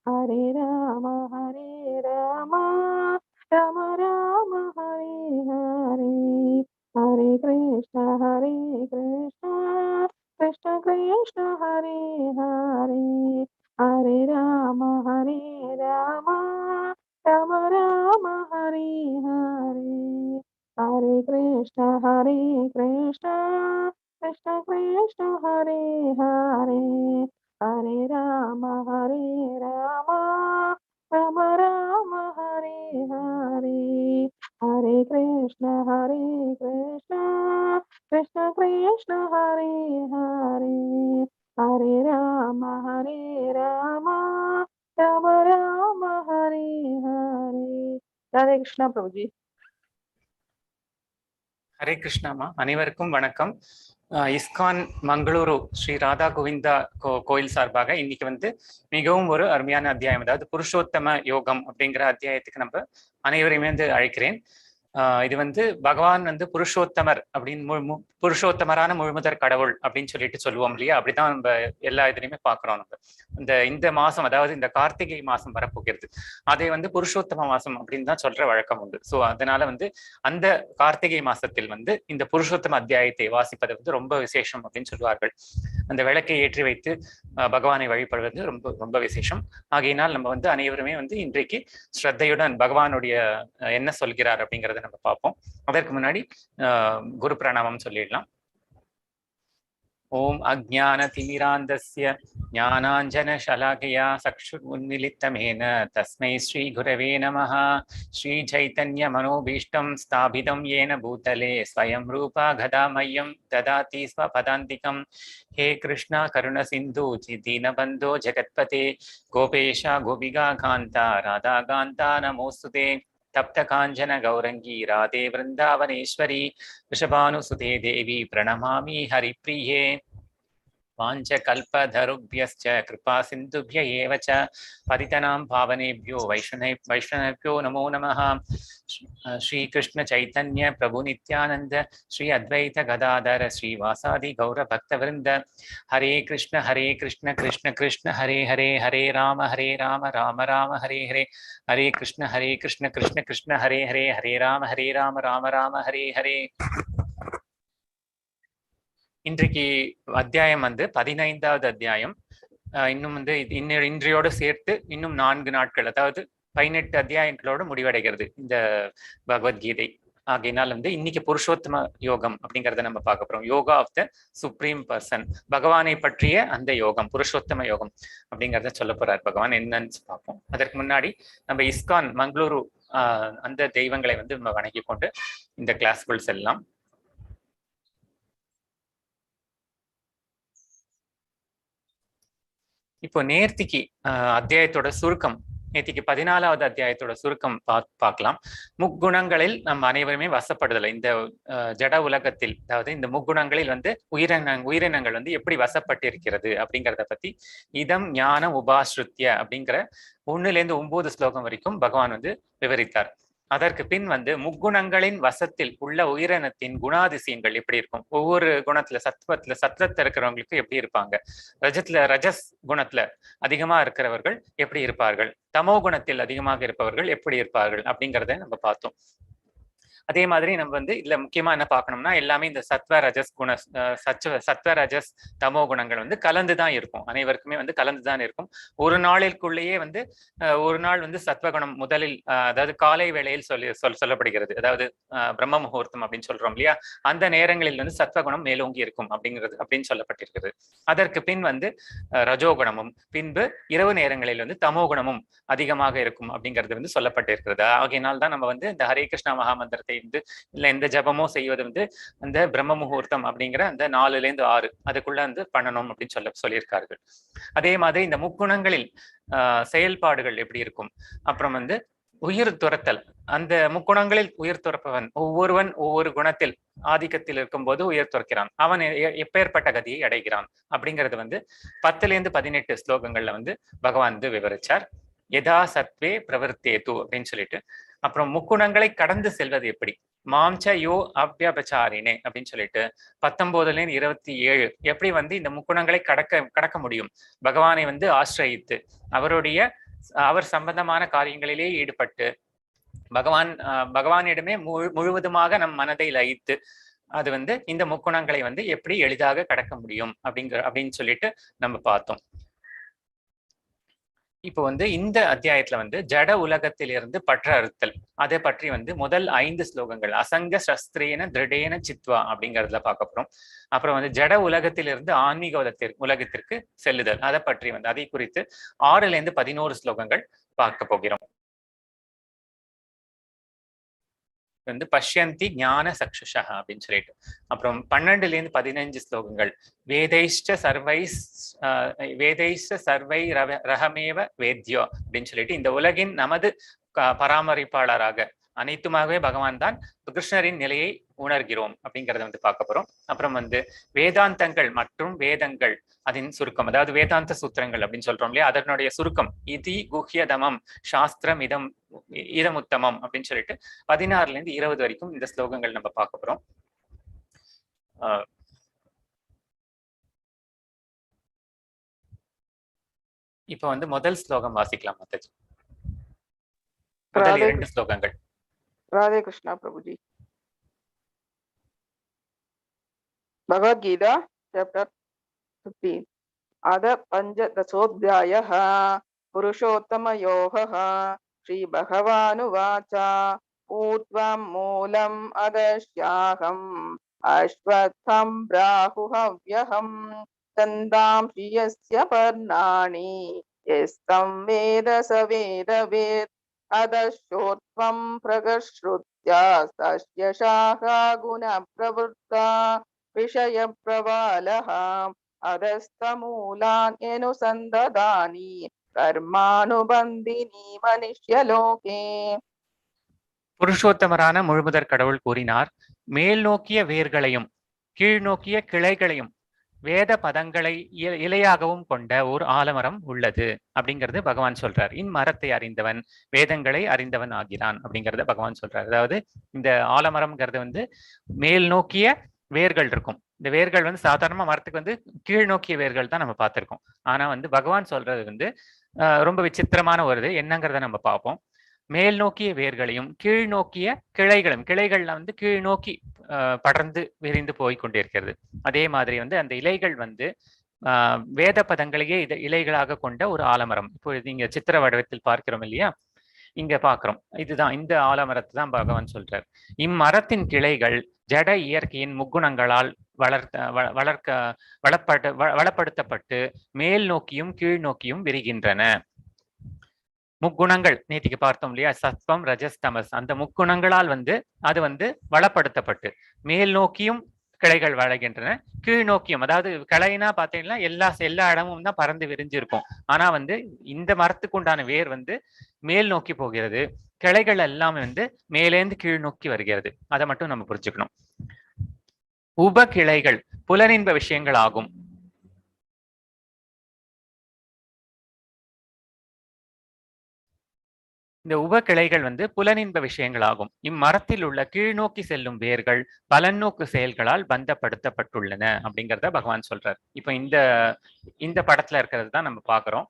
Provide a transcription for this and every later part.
हरे राम राम राम हरे हरे, हरे कृष्ण कृष्ण कृष्ण हरे हरे, हरे राम राम राम हरे हरे, हरे कृष्ण कृष्ण कृष्ण हरे हरे, हरे राम राम राम हरे हरे, हरे कृष्ण कृष्ण कृष्ण हरे हरे, हरे राम राम राम हरे हरे। राधे कृष्णा प्रभु जी। ஹரே கிருஷ்ணாமா, அனைவருக்கும் வணக்கம். இஸ்கான் மங்களூரு ஸ்ரீ ராதா கோவிந்தா கோயில் சார்பாக இன்னைக்கு மிகவும் ஒரு அருமையான அத்தியாயம், அதாவது புருஷோத்தம யோகம் அப்படிங்கிற அத்தியாயத்துக்கு நம்ம அனைவரையுமே அழைக்கிறேன். இது பகவான் புருஷோத்தமர் அப்படின்னு புருஷோத்தமரான முழுமுதற் கடவுள் அப்படின்னு சொல்லுவோம் இல்லையா? அப்படிதான் நம்ம எல்லா இதுலையுமே பாக்குறோம். நம்ம இந்த மாசம், அதாவது இந்த கார்த்திகை மாசம் வரப்போகிறது, அதை புருஷோத்தம மாசம் அப்படின்னு தான் சொல்ற வழக்கம் உண்டு. ஸோ அதனால அந்த கார்த்திகை மாசத்தில் இந்த புருஷோத்தம அத்தியாயத்தை வாசிப்பது ரொம்ப விசேஷம் அப்படின்னு சொல்லுவார்கள். அந்த விளக்கை ஏற்றி வைத்து பகவானை வழிபடுவது ரொம்ப ரொம்ப விசேஷம். ஆகையினால் நம்ம அனைவருமே இன்றைக்கு ஸ்ரத்தையுடன் பகவானுடைய என்ன சொல்கிறார் அப்படிங்கிறத நம்ம பார்ப்போம். அதற்கு முன்னாடி குரு பிரணாமம் சொல்லிடலாம். ஓம் அஜ்ஞானதிமிராந்தஸ்ய ஞானாஞ்சனசலாகயா சக்ஷுர்முன்மிலித்தமேன தஸ்மை ஸ்ரீ குரவே நமः. ஸ்ரீ சைத்தன்ய மனோபீஷ்டம் ஸ்தாபிதம் ஏன பூதலே ஸ்வயம் ரூபா கதாமயம் ததாதி ஸ்வபதாந்திகம். ஹே கிருஷ்ணா கருண சிந்து தீனபந்தோ ஜெகத்பதே கோபேஷா கோபிகா காந்தா ராதா காந்தா நமோஸ்துதே. तप्त कांचन गौरंगी राधे वृंदावनेश्वरी वृषभानुसुते देवी प्रणमामि हरिप्रिये. वाञ्छकल्पतरुभ्यश्च कृपा सिन्धुभ्य एव च पतितनां पावनेभ्यो वैष्णवेभ्यो नमो नमः. श्री कृष्ण चैतन्य प्रभु नित्यानंद श्री अद्वैत गदाधर श्रीवासादि गौर भक्तवृंद. हरे कृष्ण कृष्ण कृष्ण हरे हरे, हरे राम राम राम हरे हरे, हरे कृष्ण कृष्ण कृष्ण हरे हरे, हरे राम राम राम हरे हरे. இன்றைக்கு அத்தியாயம் 15வது அத்தியாயம். இன்னும் இன்றையோடு சேர்த்து இன்னும் 4 நாட்கள், அதாவது 18 அத்தியாயங்களோடு முடிவடைகிறது இந்த பகவத்கீதை. ஆகையினால் இன்னைக்கு புருஷோத்தம யோகம் அப்படிங்கறத நம்ம பார்க்க போறோம். Yoga of the supreme person, பகவானை பற்றிய அந்த யோகம், புருஷோத்தம யோகம் அப்படிங்கறத சொல்ல போறார் பகவான். என்னன்னு பார்ப்போம். அதற்கு முன்னாடி நம்ம இஸ்கான் மங்களூரு அந்த தெய்வங்களை நம்ம வணங்கி கொண்டு இந்த கிளாஸ்க்குள் செல்லலாம். இப்போ நேர்த்திக்கு அத்தியாயத்தோட சுருக்கம், நேத்திக்கு 14வது அத்தியாயத்தோட சுருக்கம் பார்க்கலாம். முக்குணங்களில் நம்ம அனைவருமே வசப்படுதலை, இந்த ஜட உலகத்தில், அதாவது இந்த முக்குணங்களில் உயிரினங்கள் எப்படி வசப்பட்டு இருக்கிறது அப்படிங்கிறத பத்தி இதம் ஞான உபாஸ்ருத்திய அப்படிங்கிற 1லேருந்து 9 ஸ்லோகம் வரைக்கும் பகவான் விவரித்தார். அதற்கு பின் முக்குணங்களின் வசத்தில் உள்ள உயிரினத்தின் குணாதிசயங்கள் எப்படி இருக்கும், ஒவ்வொரு குணத்துல சத்வத்துல இருக்கிறவங்களுக்கு எப்படி இருப்பாங்க, ரஜஸ் குணத்துல அதிகமா இருக்கிறவர்கள் எப்படி இருப்பார்கள், தமோ குணத்தில் அதிகமாக இருப்பவர்கள் எப்படி இருப்பார்கள் அப்படிங்கிறத நம்ம பார்த்தோம். அதே மாதிரி நம்ம இதுல முக்கியமா என்ன பார்க்கணும்னா, எல்லாமே இந்த சத்வ ரஜஸ் தமோ குணங்கள் கலந்துதான் இருக்கும். அனைவருக்குமே கலந்துதான் இருக்கும். ஒரு நாளிற்குள்ளேயே ஒரு நாள் சத்வகுணம் முதலில், அதாவது காலை வேளையில் சொல்லப்படுகிறது, அதாவது பிரம்ம முகூர்த்தம் அப்படின்னு சொல்றோம் இல்லையா, அந்த நேரங்களில் சத்வகுணம் மேலோங்கி இருக்கும் அப்படின்னு சொல்லப்பட்டிருக்கிறது. அதற்கு பின் ரஜோகுணமும், பின்பு இரவு நேரங்களில் தமோ குணமும் அதிகமாக இருக்கும் அப்படிங்கிறது சொல்லப்பட்டிருக்கிறது. ஆகையினால் தான் நம்ம இந்த ஹரே கிருஷ்ணா மகாமந்திரத்தை இல்ல எந்த ஜபமோ செய்வது அந்த பிரம்ம முகூர்த்தம் அப்படிங்கிற அந்த 4லேருந்து 6 அதுக்குள்ள பண்ணணும் அப்படின்னு சொல்லியிருக்கார்கள். அதே மாதிரி இந்த முக்குணங்களில் செயல்பாடுகள் எப்படி இருக்கும், அப்புறம் உயிர் துரத்தல், அந்த முக்குணங்களில் உயிர் துறப்பவன் ஒவ்வொருவன் ஒவ்வொரு குணத்தில் ஆதிக்கத்தில் இருக்கும் போது உயிர் துறக்கிறான், அவன் எப்பேற்பட்ட கதியை அடைகிறான் அப்படிங்கிறது 10லேருந்து 18 ஸ்லோகங்கள்ல பகவான் விவரிச்சார். யதா சத்வே பிரவர்த்தேது அப்படின்னு சொல்லிட்டு, அப்புறம் முக்குணங்களை கடந்து செல்வது எப்படி, மாம்ச யோ அவ்யபச்சாரினே அப்படின்னு சொல்லிட்டு 19லேருந்து 27 எப்படி இந்த முக்குணங்களை கடக்க முடியும், பகவானை ஆசிரயித்து அவருடைய அவர் சம்பந்தமான காரியங்களிலே ஈடுபட்டு பகவானிடமே முழுவதுமாக நம் மனதை லயித்து அது வந்து இந்த முக்குணங்களை வந்து எப்படி எளிதாக கடக்க முடியும் அப்படின்னு சொல்லிட்டு நம்ம பார்த்தோம். இப்போ வந்து இந்த அத்தியாயத்துல வந்து ஜட உலகத்திலிருந்து பற்ற அறுத்தல் அதை பற்றி வந்து முதல் 5 ஸ்லோகங்கள் அசங்க சஸ்திரேன திருடேன சித்வா அப்படிங்கிறதுல பார்க்க போறோம். அப்புறம் வந்து ஜட உலகத்திலிருந்து ஆன்மீக உலகத்திற்கு செல்லுதல் அதை பற்றி வந்து அதை குறித்து 6லேருந்து 11 ஸ்லோகங்கள் பார்க்க போகிறோம். வந்து பஷ்யந்தி ஞான சக்ஷுஷா அப்படின்னு சொல்லிட்டு அப்புறம் 12லேருந்து 15 ஸ்லோகங்கள் வேதைஷ்ட சர்வை ரகமேவ வேத்யோ அப்படின்னு சொல்லிட்டு இந்த உலகின் நமது பராமரிப்பாளராக அனைத்துமாகவே பகவான் தான் கிருஷ்ணரின் நிலையை உணர்கிறோம் அப்படிங்கிறத வந்து பார்க்க போறோம். அப்புறம் வந்து வேதாந்தங்கள் மற்றும் வேதங்கள் அதன் சுருக்கம், அதாவது வேதாந்த சூத்திரங்கள் அப்படின்னு சொல்றோம் இல்லையா, அதனுடைய சுருக்கம் இதி குஹ்யதமம் சாஸ்திரம் இதமுத்தமம் அப்படின்னு சொல்லிட்டு 16லேருந்து 20 வரைக்கும் இந்த ஸ்லோகங்கள் நம்ம பார்க்க போறோம். இப்ப வந்து முதல் ஸ்லோகம் வாசிக்கலாம். முதல் 2 ஸ்லோகங்கள். राधे कृष्णा प्रभु जी। भगवद गीता चैप्टर 15 अध पंचदशोऽध्यायः पुरुषोत्तम योगः श्री भगवानुवाच ऊर्ध्वं मूलम् अधश्याहम् अश्वत्थं प्राहुहव्यहं छन्दांसि यस्य पर्णानि यस्तं वेद स वेदवेत् अधश्चोर्ध्वं प्रगश्रुत्या तस्य शाखा गुणप्रवृत्ता विषयप्रवालः अधस्तमूलान् अनुसन्दधानि कर्मानुबन्धिनी मनुष्यलोके. புருஷோத்தமரான முழுமுதற் கடவுள் கூறினார், மேல் நோக்கிய வேர்களையும் கீழ் நோக்கிய கிளைகளையும் வேத பதங்களை இலையாகவும் கொண்ட ஒரு ஆலமரம் உள்ளது அப்படிங்கிறது பகவான் சொல்றார். இம்மரத்தை அறிந்தவன் வேதங்களை அறிந்தவன் ஆகிறான் அப்படிங்கிறத பகவான் சொல்றார். அதாவது இந்த ஆலமரம்ங்கிறது வந்து மேல் நோக்கிய வேர்கள் இருக்கும். இந்த வேர்கள் வந்து சாதாரணமா மரத்துக்கு வந்து கீழ் நோக்கிய வேர்கள் தான் நம்ம பார்த்திருக்கோம். ஆனா வந்து பகவான் சொல்றது வந்து ரொம்ப விசித்திரமான ஒரு என்னங்கிறத நம்ம பார்ப்போம். மேல் நோக்கிய வேர்களையும் கீழ் நோக்கிய கிளைகள்ல வந்து கீழ் நோக்கி படர்ந்து விரிந்து போய் கொண்டிருக்கிறது. அதே மாதிரி வந்து அந்த இலைகள் வந்து வேத பதங்களையே இலைகளாக கொண்ட ஒரு ஆலமரம். இப்போ நீங்க சித்திர வடிவத்தில் பார்க்கிறோம் இல்லையா, இங்க பாக்குறோம். இதுதான் இந்த ஆலமரத்தை தான் பகவான் சொல்றார். இம்மரத்தின் கிளைகள் ஜட இயற்கையின் முக்குணங்களால் வளப்படுத்தப்பட்டு மேல் நோக்கியும் கீழ் நோக்கியும் விரிகின்றன. முக்குணங்கள் நேத்திக்கு பார்த்தோம் இல்லையா, சத்வம் ரஜஸ் தமஸ், அந்த முக்குணங்களால் வந்து அது வந்து வளப்படுத்தப்பட்டு மேல் நோக்கியும் கிளைகள் வளர்கின்றன, கீழ் நோக்கியும், அதாவது கிளைனா பார்த்தீங்கன்னா எல்லா இடமும் தான் பறந்து விரிஞ்சிருக்கும். ஆனா வந்து இந்த மரத்துக்கு உண்டான வேர் வந்து மேல் நோக்கி போகிறது, கிளைகள் எல்லாமே வந்து மேலேந்து கீழ் நோக்கி வருகிறது. அதை மட்டும் நம்ம புரிஞ்சுக்கணும். உப கிளைகள் புலனின்ப விஷயங்கள் ஆகும். இந்த உப கிளைகள் வந்து புலனின்ப விஷயங்களாகும். இம்மரத்தில் உள்ள கீழ்நோக்கி செல்லும் வேர்கள் பலநோக்கு செயல்களால் பந்தப்படுத்தப்பட்டுள்ளன அப்படிங்கிறத பகவான் சொல்றார். இப்ப இந்த படத்துல இருக்கிறது தான் நம்ம பாக்குறோம்.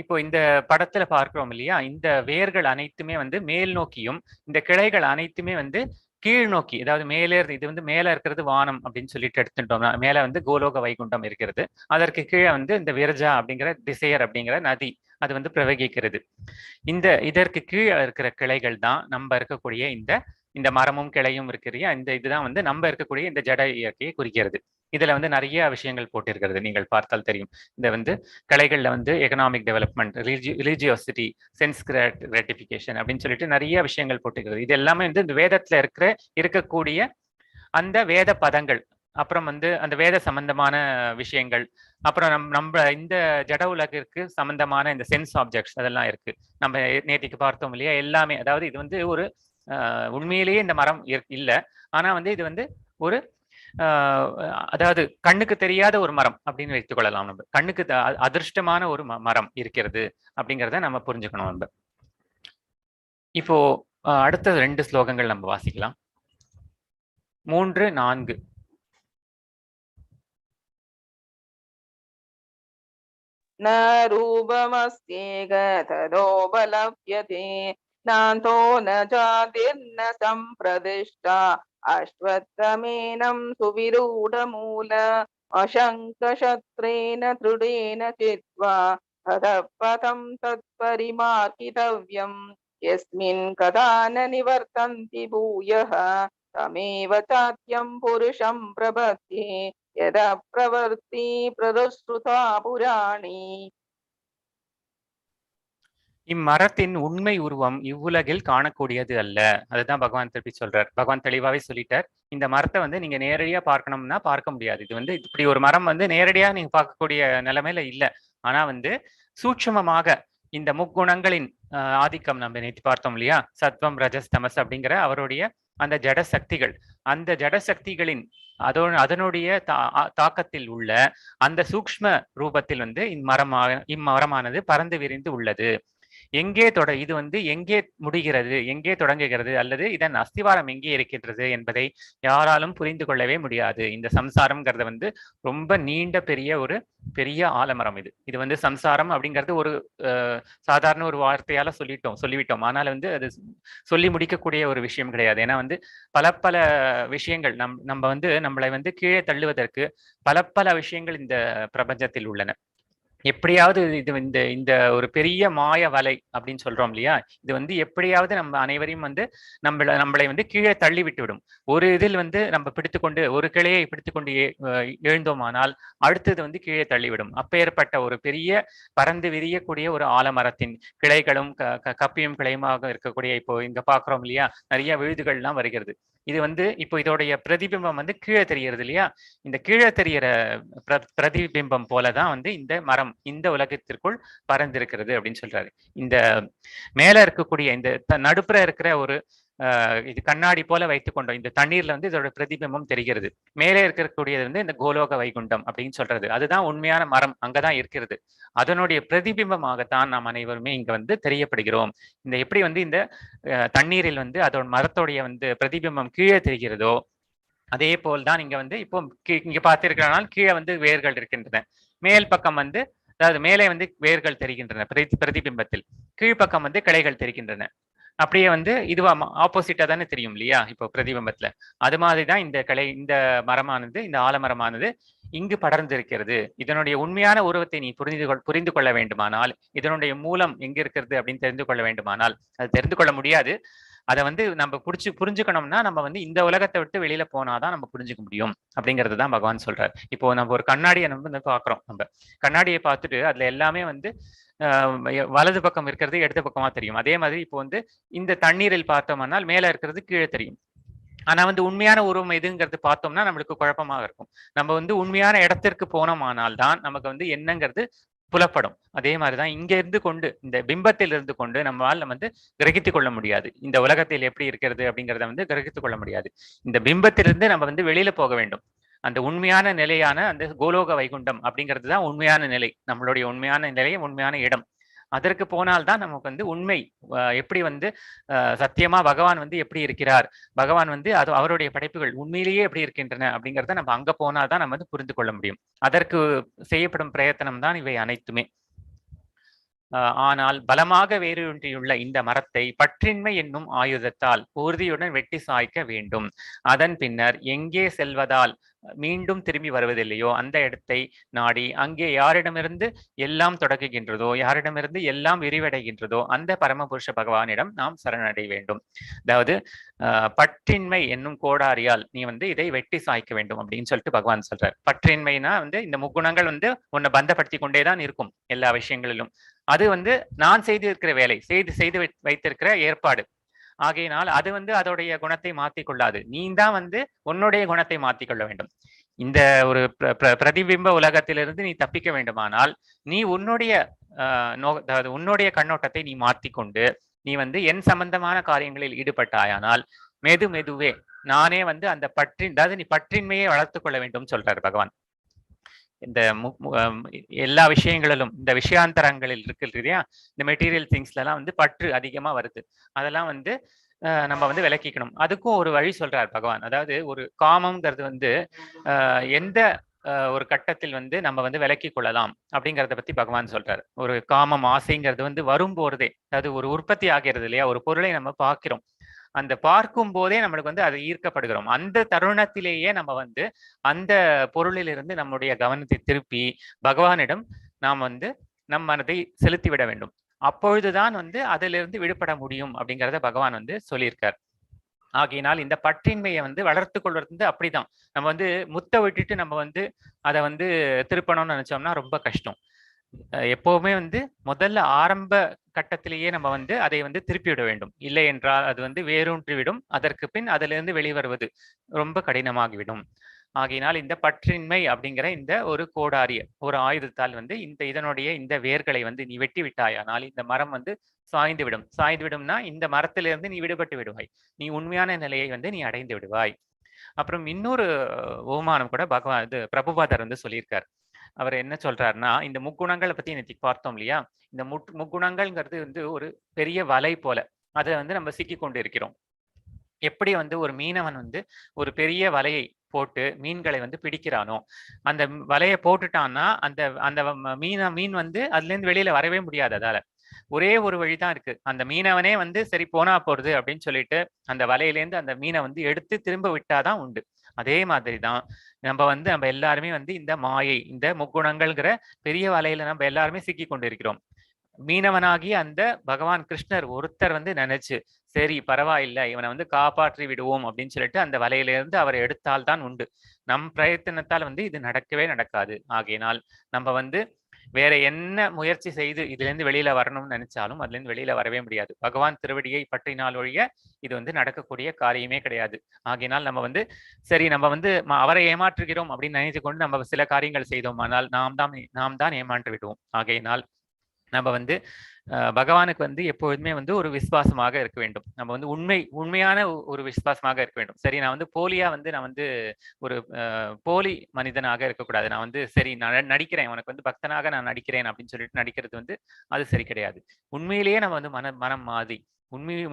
இப்போ இந்த படத்துல பார்க்கிறோம் இல்லையா, இந்த வேர்கள் அனைத்துமே வந்து மேல் நோக்கியும் இந்த கிளைகள் அனைத்துமே வந்து கீழ் நோக்கி, அதாவது மேலே இது வந்து மேல இருக்கிறது வானம் அப்படின்னு சொல்லிட்டு எடுத்துட்டோம்னா மேல வந்து கோலோக வைகுண்டம் இருக்கிறது. அதற்கு கீழே வந்து இந்த விரஜா அப்படிங்கிற திசையர் அப்படிங்கிற நதி அது வந்து பிரவகிக்கிறது. இதற்கு கீழே இருக்கிற கிளைகள் தான் நம்ம இருக்கக்கூடிய இந்த மரமும் கிளையும் இருக்கிறியா, இதுதான் வந்து நம்ம இருக்கக்கூடிய இந்த ஜட இயற்கையை குறிக்கிறது. இதுல வந்து நிறைய விஷயங்கள் போட்டிருக்கிறது, நீங்கள் பார்த்தால் தெரியும். இந்த வந்து கலைகள்ல வந்து எக்கனாமிக் டெவலப்மெண்ட், ரிலிஜியோசிட்டி, சென்ஸ் கிராட்டிஃபிகேஷன் அப்படின்னு சொல்லிட்டு நிறைய விஷயங்கள் போட்டிருக்கிறது. இது எல்லாமே வந்து இந்த வேதத்துல இருக்கக்கூடிய அந்த வேத பதங்கள், அப்புறம் வந்து அந்த வேத சம்பந்தமான விஷயங்கள், அப்புறம் நம்ம இந்த ஜட உலகிற்கு சம்பந்தமான இந்த சென்ஸ் ஆப்ஜெக்ட்ஸ் அதெல்லாம் இருக்கு. நம்ம நேற்றுக்கு பார்த்தோம் இல்லையா, எல்லாமே. அதாவது இது வந்து ஒரு உண்மையிலேயே இந்த மரம் இல்லை, ஆனா வந்து இது வந்து ஒரு அதாவது கண்ணுக்கு தெரியாத ஒரு மரம் அப்படின்னு வைத்துக் கொள்ளலாம். நம்ம கண்ணுக்கு அதிர்ஷ்டமான ஒரு மரம் இருக்கிறது அப்படிங்கிறத நம்ம புரிஞ்சுக்கணும். நம்ம இப்போ அடுத்த 2 ஸ்லோகங்கள் நம்ம வாசிக்கலாம். 3, 4. न रूपमस्येक तदोपलभ्यते नान्तो न जातिर्न सम्प्रदिष्टा अश्वत्थमेनं सुविरूढमूल अशङ्कशस्त्रेण दृढेन चित्वा ततः पदं तत्परिमार्गितव्यम् यस्मिन् कदा न निवर्तन्ति भूयः तमेव चात्यं पुरुषं प्रपद्ये यदा प्रवर्ति प्रदुश्रुता पुराणी. இம்மரத்தின் உண்மை உருவம் இவ்வுலகில் காணக்கூடியது அல்ல. அதுதான் பகவான் திருப்பி சொல்றார். பகவான் தெளிவாவே சொல்லிட்டார். இந்த மரத்தை வந்து நீங்க நேரடியா பார்க்கணும்னா பார்க்க முடியாது. இது வந்து இப்படி ஒரு மரம் வந்து நேரடியா நீங்க பார்க்கக்கூடிய நிலைமையில இல்ல. ஆனா வந்து சூட்சுமமாக இந்த முக்குணங்களின் ஆதிக்கம் நம்ம நேற்று பார்த்தோம் இல்லையா, சத்வம் ரஜஸ் தமஸ் அப்படிங்கிற அவருடைய அந்த ஜட சக்திகள், அந்த ஜட சக்திகளின் அதனுடைய தாக்கத்தில் உள்ள அந்த சூக்ஷ்ம ரூபத்தில் வந்து இம்மரமானது பறந்து விரிந்து உள்ளது. எங்கே இது வந்து எங்கே முடிகிறது, எங்கே தொடங்குகிறது, அல்லது இதன் அஸ்திவாரம் எங்கே இருக்கின்றது என்பதை யாராலும் புரிந்து கொள்ளவே முடியாது. இந்த சம்சாரம்ங்கிறது வந்து ரொம்ப நீண்ட பெரிய ஆலமரம். இது வந்து சம்சாரம் அப்படிங்கிறது ஒரு சாதாரண ஒரு வார்த்தையால சொல்லிவிட்டோம். ஆனால் வந்து அது சொல்லி முடிக்கக்கூடிய ஒரு விஷயம் கிடையாது. ஏன்னா வந்து பல விஷயங்கள் நம்ம வந்து நம்மளை வந்து கீழே தள்ளுவதற்கு பல விஷயங்கள் இந்த பிரபஞ்சத்தில் உள்ளன. எப்படியாவது இது இந்த ஒரு பெரிய மாய வலை அப்படின்னு சொல்றோம் இல்லையா, இது வந்து எப்படியாவது நம்ம அனைவரையும் வந்து நம்மளை வந்து கீழே தள்ளி விட்டு விடும். ஒரு இதில் வந்து நம்ம பிடித்துக்கொண்டு ஒரு கிளையை பிடித்துக்கொண்டு எழுந்தோமானால் அடுத்தது வந்து கீழே தள்ளிவிடும். அப்பேற்பட்ட ஒரு பெரிய பறந்து விரியக்கூடிய ஒரு ஆலமரத்தின் கிளைகளும் கப்பியும் கிளையுமாக இருக்கக்கூடிய, இப்போ இங்க பாக்குறோம் இல்லையா, நிறைய விழுதுகள்லாம் வருகிறது. இது வந்து இப்போ இதோடைய பிரதிபிம்பம் வந்து கீழே தெரிகிறது இல்லையா, இந்த கீழே தெரிகிற பிரதிபிம்பம் போலதான் வந்து இந்த மரம் இந்த உலகத்திற்குள் பறந்திருக்கிறது அப்படின்னு சொல்றாரு. இந்த மேல இருக்கக்கூடிய இந்த நடுப்புற இருக்கிற ஒரு இது கண்ணாடி போல வைத்துக் கொண்டோம் இந்த தண்ணீர்ல வந்து இதோட பிரதிபிம்பம் தெரிகிறது. மேலே இருக்கக்கூடியது வந்து இந்த கோலோக வைகுண்டம் அப்படின்னு சொல்றது, அதுதான் உண்மையான மரம், அங்கதான் இருக்கிறது. அதனுடைய பிரதிபிம்பமாகத்தான் நாம் அனைவருமே இங்க வந்து தெரியப்படுகிறோம். இந்த எப்படி வந்து இந்த தண்ணீரில் வந்து அதோட மரத்தோடைய வந்து பிரதிபிம்பம் கீழே தெரிகிறதோ, அதே போல்தான் இங்க வந்து இப்போ இங்க பார்த்திருக்கிறனால் கீழே வந்து வேர்கள் இருக்கின்றன, மேல் பக்கம் வந்து அதாவது மேலே வந்து வேர்கள் தெரிகின்றன பிரதிபிம்பத்தில், கீழ்ப்பக்கம் வந்து கிளைகள் தெரிகின்றன. அப்படியே வந்து இதுவா ஆப்போசிட்டா தானே தெரியும் இல்லையா இப்போ பிரதிபிம்பத்துல. அது மாதிரிதான் இந்த மரமானது, இந்த ஆலமரமானது இங்கு படர்ந்திருக்கிறது. இதனுடைய உண்மையான உருவத்தை நீ புரிந்து கொள்ள வேண்டுமானால், இதனுடைய மூலம் எங்க இருக்கிறது அப்படின்னு தெரிந்து கொள்ள வேண்டுமானால், அது தெரிந்து கொள்ள முடியாது. அதை வந்து நம்ம புரிஞ்சுக்கணும்னா நம்ம வந்து இந்த உலகத்தை விட்டு வெளியில போனாதான் நம்ம புரிஞ்சுக்க முடியும் அப்படிங்கிறது தான் பகவான் சொல்றாரு. இப்போ நம்ம ஒரு கண்ணாடியை நம்ம பாக்குறோம், நம்ம கண்ணாடியை பார்த்துட்டு அதுல எல்லாமே வந்து வலது பக்கம் இருக்கிறது இடது பக்கமா தெரியும். அதே மாதிரி இப்போ வந்து இந்த தண்ணீரில் பார்த்தோம்னால் மேல இருக்கிறது கீழே தெரியும். ஆனா வந்து உண்மையான உருவம் எதுங்கிறது பார்த்தோம்னா நம்மளுக்கு குழப்பமாக இருக்கும். நம்ம வந்து உண்மையான இடத்திற்கு போனோமானால் தான் நமக்கு வந்து என்னங்கிறது புலப்படும். அதே மாதிரிதான் இங்க இருந்து கொண்டு, இந்த பிம்பத்தில் இருந்து கொண்டு நம்மால் வந்து கிரகித்துக் கொள்ள முடியாது. இந்த உலகத்தில் எப்படி இருக்கிறது அப்படிங்கிறத வந்து கிரகித்துக் கொள்ள முடியாது. இந்த பிம்பத்திலிருந்து நம்ம வந்து வெளியில போக வேண்டும். அந்த உண்மையான நிலையான அந்த கோலோக வைகுண்டம் அப்படிங்கிறது தான் உண்மையான நிலை, நம்மளுடைய உண்மையான நிலை, உண்மையான இடம். அதற்கு போனால்தான் நமக்கு வந்து உண்மை எப்படி வந்து சத்தியமா பகவான் வந்து எப்படி இருக்கிறார், பகவான் வந்து அது அவருடைய படைப்புகள் உண்மையிலேயே எப்படி இருக்கின்றன அப்படிங்கிறத நம்ம அங்க போனால்தான் நம்ம வந்து புரிந்து கொள்ள முடியும். அதற்கு செய்யப்படும் பிரயத்தனம் தான் இவை அனைத்துமே. ஆனால் பலமாக வேரூன்றியுள்ள இந்த மரத்தை பற்றின்மை என்னும் ஆயுதத்தால் உறுதியுடன் வெட்டி சாய்க்க வேண்டும். அதன் பின்னர் எங்கே செல்வதால் மீண்டும் திரும்பி வருவதில்லையோ அந்த இடத்தை நாடி அங்கே யாரிடமிருந்து எல்லாம் தொடங்குகின்றதோ, யாரிடமிருந்து எல்லாம் விரிவடைகின்றதோ அந்த பரமபுருஷ பகவானிடம் நாம் சரணடை வேண்டும். அதாவது பற்றின்மை என்னும் கோடாரியால் நீ வந்து இதை வெட்டி சாய்க்க வேண்டும் அப்படின்னு சொல்லிட்டு பகவான் சொல்றார். பற்றின்மைனா வந்து இந்த முக்குணங்கள் வந்து உன்னை பந்தப்படுத்தி கொண்டேதான் இருக்கும் எல்லா விஷயங்களிலும். அது வந்து நான் செய்திருக்கிற வேலை, செய்து வைத்திருக்கிற ஏற்பாடு. ஆகையினால் அது வந்து அதோடைய குணத்தை மாற்றிக் கொள்ளாது. நீ தான் வந்து உன்னுடைய குணத்தை மாற்றிக் கொள்ள வேண்டும். இந்த ஒரு பிரதிபிம்ப உலகத்திலிருந்து நீ தப்பிக்க வேண்டுமானால் நீ உன்னுடைய அதாவது உன்னுடைய கண்ணோட்டத்தை நீ மாற்றிக்கொண்டு நீ வந்து என் சம்பந்தமான காரியங்களில் ஈடுபட்டாயானால் மெதுவே நானே வந்து அந்த அதாவது நீ பற்றின்மையை வளர்த்து கொள்ள வேண்டும் சொல்றாரு பகவான். இந்த எல்லா விஷயங்களிலும் இந்த விஷயாந்தரங்களில் இருக்கு இல்லையா, இந்த மெட்டீரியல் திங்ஸ்ல எல்லாம் வந்து பற்று அதிகமா வருது. அதெல்லாம் வந்து நம்ம வந்து விலக்கிக்கணும். அதுக்கும் ஒரு வழி சொல்றார் பகவான். அதாவது ஒரு காமம்ங்கிறது வந்து எந்த ஒரு கட்டத்தில் வந்து நம்ம வந்து விலக்கிக் கொள்ளலாம் அப்படிங்கிறத பத்தி பகவான் சொல்றாரு. ஒரு காமம் ஆசைங்கிறது வந்து வரும்போதே, அதாவது ஒரு உற்பத்தி ஆகிறது இல்லையா? ஒரு பொருளை நம்ம பார்க்கிறோம். அந்த பார்க்கும் போதே நம்மளுக்கு வந்து அது ஈர்க்கப்படுகிறோம். அந்த தருணத்திலேயே நம்ம வந்து அந்த பொருளிலிருந்து நம்முடைய கவனத்தை திருப்பி பகவானிடம் நாம் வந்து நம் மனதை செலுத்திவிட வேண்டும். அப்பொழுதுதான் வந்து அதிலிருந்து விடுபட முடியும் அப்படிங்கிறத பகவான் வந்து சொல்லியிருக்கார். ஆகையினால் இந்த பற்றின்மையை வந்து வளர்த்து கொள்வது வந்து அப்படிதான். நம்ம வந்து முத்த விட்டுட்டு நம்ம வந்து அதை வந்து திருப்பணும்னு நினைச்சோம்னா ரொம்ப கஷ்டம். எப்பவுமே வந்து முதல்ல ஆரம்ப கட்டத்திலேயே நம்ம வந்து அதை வந்து திருப்பி விட வேண்டும். இல்லை என்றால் அது வந்து வேரூன்றி விடும். அதற்கு பின் அதிலிருந்து வெளிவருவது ரொம்ப கடினமாகிவிடும். ஆகையினால் இந்த பற்றின்மை அப்படிங்கிற இந்த ஒரு கோடாரிய ஒரு ஆயுதத்தால் வந்து இதனுடைய இந்த வேர்களை வந்து நீ வெட்டி விட்டாயானால் இந்த மரம் வந்து சாய்ந்து விடும். சாய்ந்து விடும்னா இந்த மரத்திலிருந்து நீ விடுபட்டு விடுவாய். நீ உண்மையான நிலையை வந்து நீ அடைந்து விடுவாய். அப்புறம் இன்னொரு ஓமானம் கூட பகவான் இது பிரபுபாதர் வந்து சொல்லியிருக்கார். அவர் என்ன சொல்றாருன்னா, இந்த முக்குணங்களை பத்தி நேத்திக்கு பார்த்தோம் இல்லையா? இந்த முக்குணங்கள்ங்கிறது வந்து ஒரு பெரிய வலை போல. அதை வந்து நம்ம சிக்கிக் கொண்டு இருக்கிறோம். எப்படி வந்து ஒரு மீனவன் வந்து ஒரு பெரிய வலையை போட்டு மீன்களை வந்து பிடிக்கிறானோ, அந்த வலையை போட்டுட்டான்னா அந்த அந்த மீன் வந்து அதுல இருந்து வெளியில வரவே முடியாது அதால. ஒரே ஒரு வழிதான் இருக்கு. அந்த மீனவனே வந்து சரி போனா போறது அப்படின்னு சொல்லிட்டு அந்த வலையிலேருந்து அந்த மீனை வந்து எடுத்து திரும்ப விட்டாதான் உண்டு. அதே மாதிரிதான் நம்ம எல்லாருமே வந்து இந்த மாயை, இந்த முக்குணங்கள்ங்கிற பெரிய வலையில நம்ம எல்லாருமே சிக்கி கொண்டிருக்கிறோம். மீனவனாகி அந்த பகவான் கிருஷ்ணர் ஒருத்தர் வந்து நினைச்சு சரி பரவாயில்லை இவனை வந்து காப்பாற்றி விடுவோம் அப்படின்னு சொல்லிட்டு அந்த வலையிலிருந்து அவரை எடுத்தால் தான் உண்டு. நம் பிரயத்தனத்தால் வந்து இது நடக்கவே நடக்காது. ஆகையினால் நம்ம வந்து வேற என்ன முயற்சி செய்து இதுல இருந்து வெளியில வரணும்னு நினைச்சாலும் அதுல இருந்து வெளியில வரவே முடியாது. பகவான் திருவடியை பற்றினால் ஒழிய இது வந்து நடக்கக்கூடிய காரியமே கிடையாது. ஆகையினால் நம்ம வந்து சரி நம்ம வந்து அவரை ஏமாற்றுகிறோம் அப்படின்னு நினைத்து கொண்டு நம்ம சில காரியங்கள் செய்தோம், ஆனால் நாம் தான் ஏமாற்று விடுவோம். ஆகையினால் நம்ம வந்து பகவானுக்கு வந்து எப்பொழுதுமே வந்து ஒரு விசுவாசமாக இருக்க வேண்டும். நம்ம வந்து உண்மையான ஒரு விசுவாசமாக இருக்க வேண்டும். சரி நான் வந்து நான் வந்து ஒரு போலி மனிதனாக இருக்கக்கூடாது. நான் வந்து சரி நான் நடிக்கிறேன், உனக்கு வந்து பக்தனாக நான் நடிக்கிறேன் அப்படின்னு சொல்லிட்டு நடிக்கிறது வந்து அது சரி கிடையாது. உண்மையிலேயே நம்ம வந்து மனம் மாறி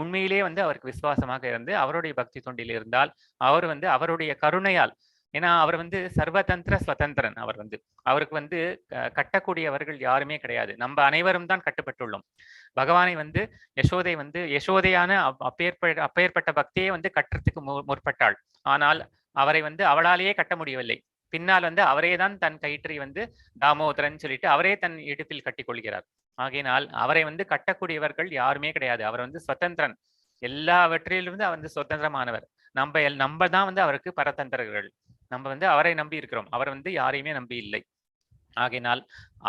உண்மையிலேயே வந்து அவருக்கு விசுவாசமாக இருந்து அவருடைய பக்தி தொண்டில் இருந்தால் அவர் வந்து அவருடைய கருணையால், ஏன்னா அவர் வந்து சர்வதந்திர சுதந்திரன். அவருக்கு வந்து கட்டக்கூடியவர்கள் யாருமே கிடையாது. நம்ம அனைவரும் தான் கட்டுப்பட்டுள்ளோம். பகவானை வந்து யசோதையான அப்பேற்பட்ட பக்தியை வந்து கட்டுறதுக்கு முற்பட்டாள். ஆனால் அவரை வந்து அவளாலேயே கட்ட முடியவில்லை. பின்னால் வந்து அவரே தான் தன் கயிற்றை வந்து தாமோதரன் சொல்லிட்டு அவரே தன் இடுப்பில் கட்டி கொள்கிறார். ஆகையினால் அவரை வந்து கட்டக்கூடியவர்கள் யாருமே கிடையாது. அவர் வந்து சுதந்திரன். எல்லாவற்றிலிருந்து அவர் வந்து சுதந்திரமானவர். நம்ம தான் வந்து அவருக்கு பரதந்திரர்கள். நம்ம வந்து அவரை நம்பி இருக்கிறோம். அவர் வந்து யாரையுமே நம்பி இல்லை. ஆகையினால்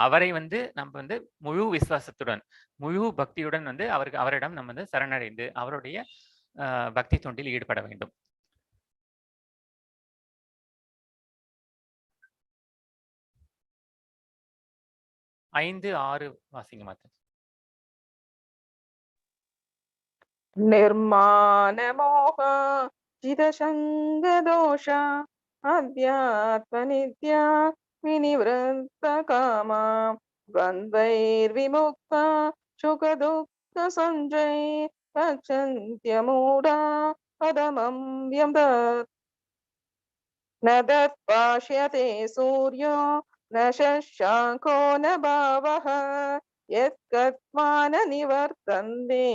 அவரை வந்து நம்ம வந்து முழு விசுவாசத்துடன் முழு பக்தியுடன் வந்து அவரிடம் நம்ம வந்து சரணடைந்து அவருடைய பக்தி தொண்டில் ஈடுபட வேண்டும். ஐந்து ஆறு வாசிங்க மாத்த. निर्माण मोह चिदशंग दोष अध्यात्म नित्या विनिवृत्त कामा द्वन्द्वैर्विमुक्ता सुख दुःख संजय रक्षन्त्य मूढा पदमं दत् न दत्पाश्यते सूर्यो न शशांको न भावः यत्कर्माण निवर्तन्ते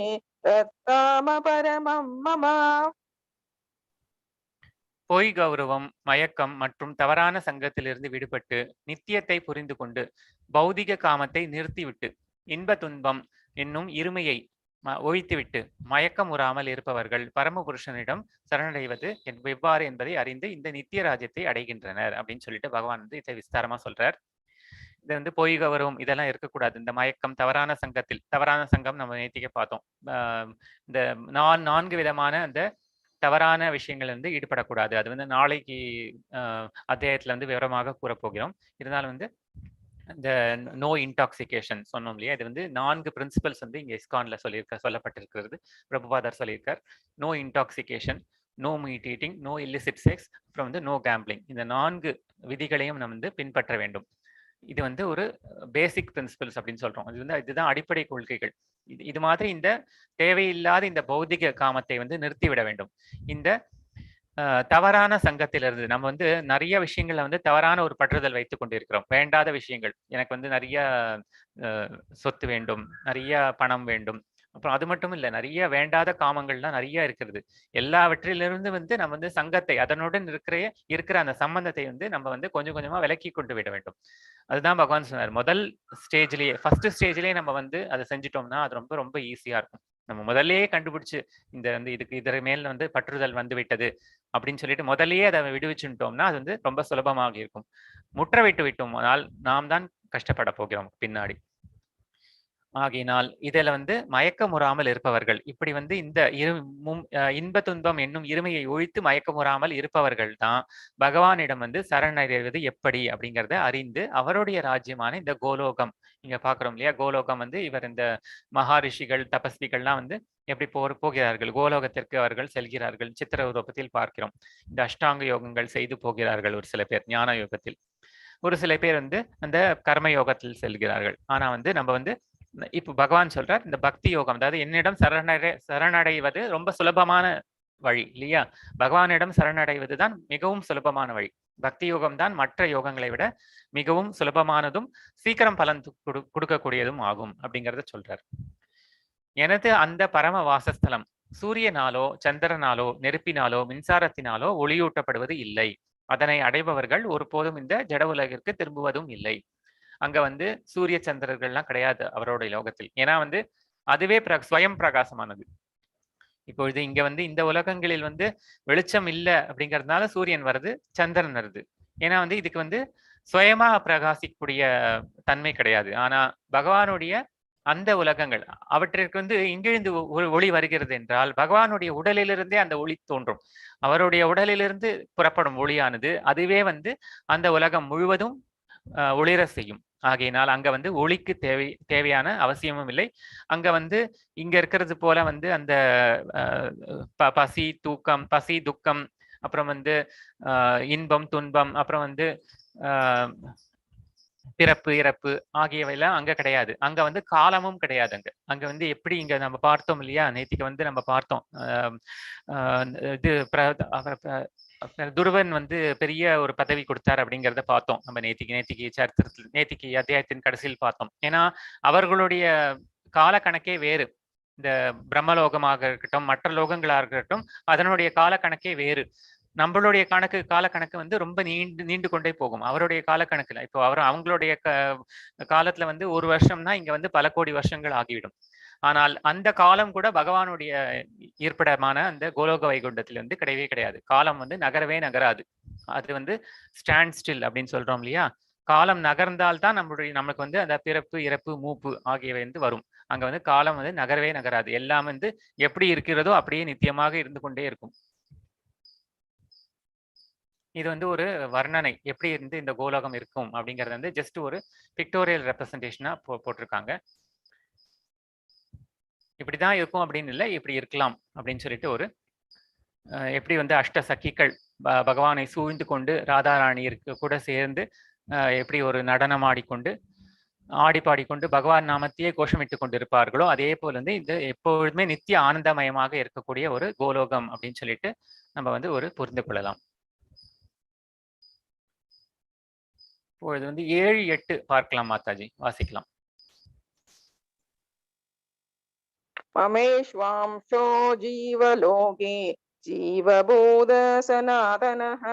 தத்தாம பரமம் மம. பொய் கௌரவம், மயக்கம் மற்றும் தவறான சங்கத்திலிருந்து விடுபட்டு நித்தியத்தை புரிந்து கொண்டு பௌதிக காமத்தை நிறுத்திவிட்டு இன்ப துன்பம் என்னும் இருமையை ஒழித்துவிட்டு மயக்கம் உறாமல் இருப்பவர்கள் பரமபுருஷனிடம் சரணடைவது எவ்வாறு என்பதை அறிந்து இந்த நித்திய ராஜ்யத்தை அடைகின்றனர் அப்படின்னு சொல்லிட்டு பகவான் வந்து இதை விஸ்தாரமா சொல்றார். இது வந்து பொய் கௌரவம் இதெல்லாம் இருக்கக்கூடாது. இந்த மயக்கம், தவறான சங்கம் நம்ம நேத்திக்கே பார்த்தோம். இந்த 4 விதமான அந்த தவறான விஷயங்கள் வந்து ஈடுபடக்கூடாது. அது வந்து நாளைக்கு அத்தியாயத்துல வந்து விவரமாக கூறப்போகிறோம். இருந்தாலும் வந்து இந்த நோ இன்டாக்சிகேஷன் சொன்னோம் இல்லையா, இது வந்து 4 பிரின்சிபல்ஸ் வந்து இங்க இஸ்கான்ல சொல்லப்பட்டிருக்கிறது. பிரபுபாதர் சொல்லியிருக்கார். No intoxication, no meat eating, no illicit sex, அப்புறம் வந்து நோ கேம்பிளிங். இந்த 4 விதிகளையும் நம்ம வந்து பின்பற்ற வேண்டும். இது வந்து ஒரு பேசிக் பிரின்சிபல்ஸ் அப்படின்னு சொல்றோம். இது வந்து இதுதான் அடிப்படை கொள்கைகள். இது மாதிரி இந்த தேவையில்லாத இந்த பௌதிக காமத்தை வந்து நிறுத்திவிட வேண்டும். இந்த தவறான சங்கத்திலிருந்து நம்ம வந்து நிறைய விஷயங்கள்ல வந்து தவறான ஒரு பற்றுதல் வைத்துக் கொண்டிருக்கிறோம். வேண்டாத விஷயங்கள். எனக்கு வந்து நிறைய சொத்து வேண்டும், நிறைய பணம் வேண்டும். அப்புறம் அது மட்டும் இல்ல, நிறைய வேண்டாத காமங்கள்லாம் நிறைய இருக்கிறது. எல்லாவற்றிலிருந்து வந்து நம்ம வந்து சங்கத்தை, அதனுடன் இருக்கிற அந்த சம்பந்தத்தை வந்து நம்ம வந்து கொஞ்சம் கொஞ்சமா விலக்கி கொண்டு விட வேண்டும். அதுதான் பகவான் சொன்னார். முதல் ஸ்டேஜ்லயே, ஃபர்ஸ்ட் ஸ்டேஜ்லயே நம்ம வந்து அதை செஞ்சுட்டோம்னா அது ரொம்ப ரொம்ப ஈஸியா இருக்கும். நம்ம முதல்லயே கண்டுபிடிச்சு இந்த வந்து இதற்கு மேல் வந்து பற்றுதல் வந்து விட்டது அப்படின்னு சொல்லிட்டு முதல்லயே அதை விடுவிச்சுட்டோம்னா அது வந்து ரொம்ப சுலபமாக இருக்கும். முற்ற விட்டு விட்டோம்னால் நாம் தான் கஷ்டப்பட போகிறோம் பின்னாடி. ஆகையினால் இதில் வந்து மயக்கமுறாமல் இருப்பவர்கள், இப்படி வந்து இந்த இன்ப துன்பம் என்னும் இருமையை ஒழித்து மயக்கமுறாமல் இருப்பவர்கள் தான் பகவானிடம் வந்து சரணடைவது எப்படி அப்படிங்கிறத அறிந்து அவருடைய ராஜ்யமான இந்த கோலோகம், இங்க பாக்குறோம் இல்லையா, கோலோகம் வந்து இவர் இந்த மகாரிஷிகள் தபஸ்விகள்லாம் வந்து எப்படி போகிறார்கள், கோலோகத்திற்கு அவர்கள் செல்கிறார்கள். சித்திர ரூபத்தில் பார்க்கிறோம். இந்த அஷ்டாங்க யோகங்கள் செய்து போகிறார்கள். ஒரு சில பேர் ஞான யோகத்தில், ஒரு சில பேர் வந்து அந்த கர்ம யோகத்தில் செல்கிறார்கள். ஆனா வந்து நம்ம வந்து இப்ப பகவான் சொல்றார், இந்த பக்தி யோகம், அதாவது என்னிடம் சரணடைவது ரொம்ப சுலபமான வழி இல்லையா? பகவானிடம் சரணடைவது தான் மிகவும் சுலபமான வழி. பக்தி யோகம் தான் மற்ற யோகங்களை விட மிகவும் சுலபமானதும் சீக்கிரம் பலன் கொடுக்கக்கூடியதும் ஆகும் அப்படிங்கறத சொல்றார். எனது அந்த பரம வாசஸ்தலம் சூரியனாலோ சந்திரனாலோ நெருப்பினாலோ மின்சாரத்தினாலோ ஒளியூட்டப்படுவது இல்லை. அதனை அடைபவர்கள் ஒருபோதும் இந்த ஜட உலகிற்கு திரும்புவதும் இல்லை. அங்க வந்து சூரிய சந்திரர்கள்லாம் கிடையாது அவருடைய லோகத்தில். ஏன்னா வந்து அதுவே ஸ்வயம் பிரகாசமானது. இப்பொழுது இங்க வந்து இந்த உலகங்களில் வந்து வெளிச்சம் இல்லை அப்படிங்கிறதுனால சூரியன் வருது, சந்திரன் வருது. ஏன்னா வந்து இதுக்கு வந்து சுயமா பிரகாசிக்கக்கூடிய தன்மை கிடையாது. ஆனா பகவானுடைய அந்த உலகங்கள், அவற்றிற்கு வந்து இங்கிருந்து ஒளி வருகிறது என்றால் பகவானுடைய உடலிலிருந்தே அந்த ஒளி தோன்றும். அவருடைய உடலிலிருந்து புறப்படும் ஒளியானது அதுவே வந்து அந்த உலகம் முழுவதும் ஒளிர செய்யும். ஆகையினால் அங்க வந்து ஒளிக்கு தேவையான அவசியமும் இல்லை. அங்க வந்து இங்க இருக்கிறது போல வந்து அந்த பசி துக்கம், அப்புறம் வந்து இன்பம் துன்பம், அப்புறம் வந்து பிறப்பு இறப்பு ஆகியவையெல்லாம் அங்க கிடையாது. அங்க வந்து காலமும் கிடையாது. அங்க வந்து எப்படி இங்க நம்ம பார்த்தோம் இல்லையா, நேத்திக்கு வந்து நம்ம பார்த்தோம், இது துருவன் வந்து பெரிய ஒரு பதவி கொடுத்தார் அப்படிங்கிறத பார்த்தோம் நம்ம நேத்திக்கு சரித்திரத்தில், நேத்திக்கு அத்தியாயத்தின் கடைசியில் பார்த்தோம். ஏன்னா அவர்களுடைய கால கணக்கே வேறு. இந்த பிரம்மலோகமாக இருக்கட்டும், மற்ற லோகங்களாக இருக்கட்டும், அதனுடைய கால கணக்கே வேறு. நம்மளுடைய கால கணக்கு வந்து ரொம்ப நீண்டு கொண்டே போகும். அவருடைய கால கணக்குல இப்போ அவங்களுடைய காலத்துல வந்து ஒரு வருஷம்னா இங்க வந்து பல கோடி வருஷங்கள் ஆகிவிடும். ஆனால் அந்த காலம் கூட பகவானுடைய இருப்பிடமான அந்த கோலோக வைகுண்டத்தில் வந்து கிடையவே கிடையாது. காலம் வந்து நகரவே நகராது. அது வந்து ஸ்டாண்ட் ஸ்டில் அப்படின்னு சொல்றோம் இல்லையா. காலம் நகர்ந்தால்தான் நமக்கு வந்து அந்த பிறப்பு இறப்பு மூப்பு ஆகியவை வந்து வரும். அங்க வந்து காலம் வந்து நகரவே நகராது. எல்லாம் வந்து எப்படி இருக்கிறதோ அப்படியே நித்தியமாக இருந்து கொண்டே இருக்கும். இது வந்து ஒரு வர்ணனை, எப்படி இருந்து இந்த கோலோகம் இருக்கும் அப்படிங்கிறது வந்து ஜஸ்ட் ஒரு பிக்டோரியல் ரெப்ரசன்டேஷனா போட்டிருக்காங்க. இப்படிதான் இருக்கும் அப்படின்னு இல்லை, இப்படி இருக்கலாம் அப்படின்னு சொல்லிட்டு ஒரு எப்படி வந்து அஷ்ட சக்கிகள் பகவானை சூழ்ந்து கொண்டு ராதாராணி கூட சேர்ந்து எப்படி ஒரு நடனம் ஆடிக்கொண்டு ஆடி பாடிக்கொண்டு பகவான் நாமத்தையே கோஷமிட்டு கொண்டிருப்பார்களோ அதே போல வந்து இது எப்பொழுதுமே நித்திய ஆனந்தமயமாக இருக்கக்கூடிய ஒரு கோலோகம் அப்படின்னு சொல்லிட்டு நம்ம வந்து ஒரு புரிந்து கொள்ளலாம். இப்பொழுது வந்து 7, 8 பார்க்கலாம். மாதாஜி வாசிக்கலாம். மமேஷ்வாம்சோ ஜீவலோகே ஜீவபோத சனாதனः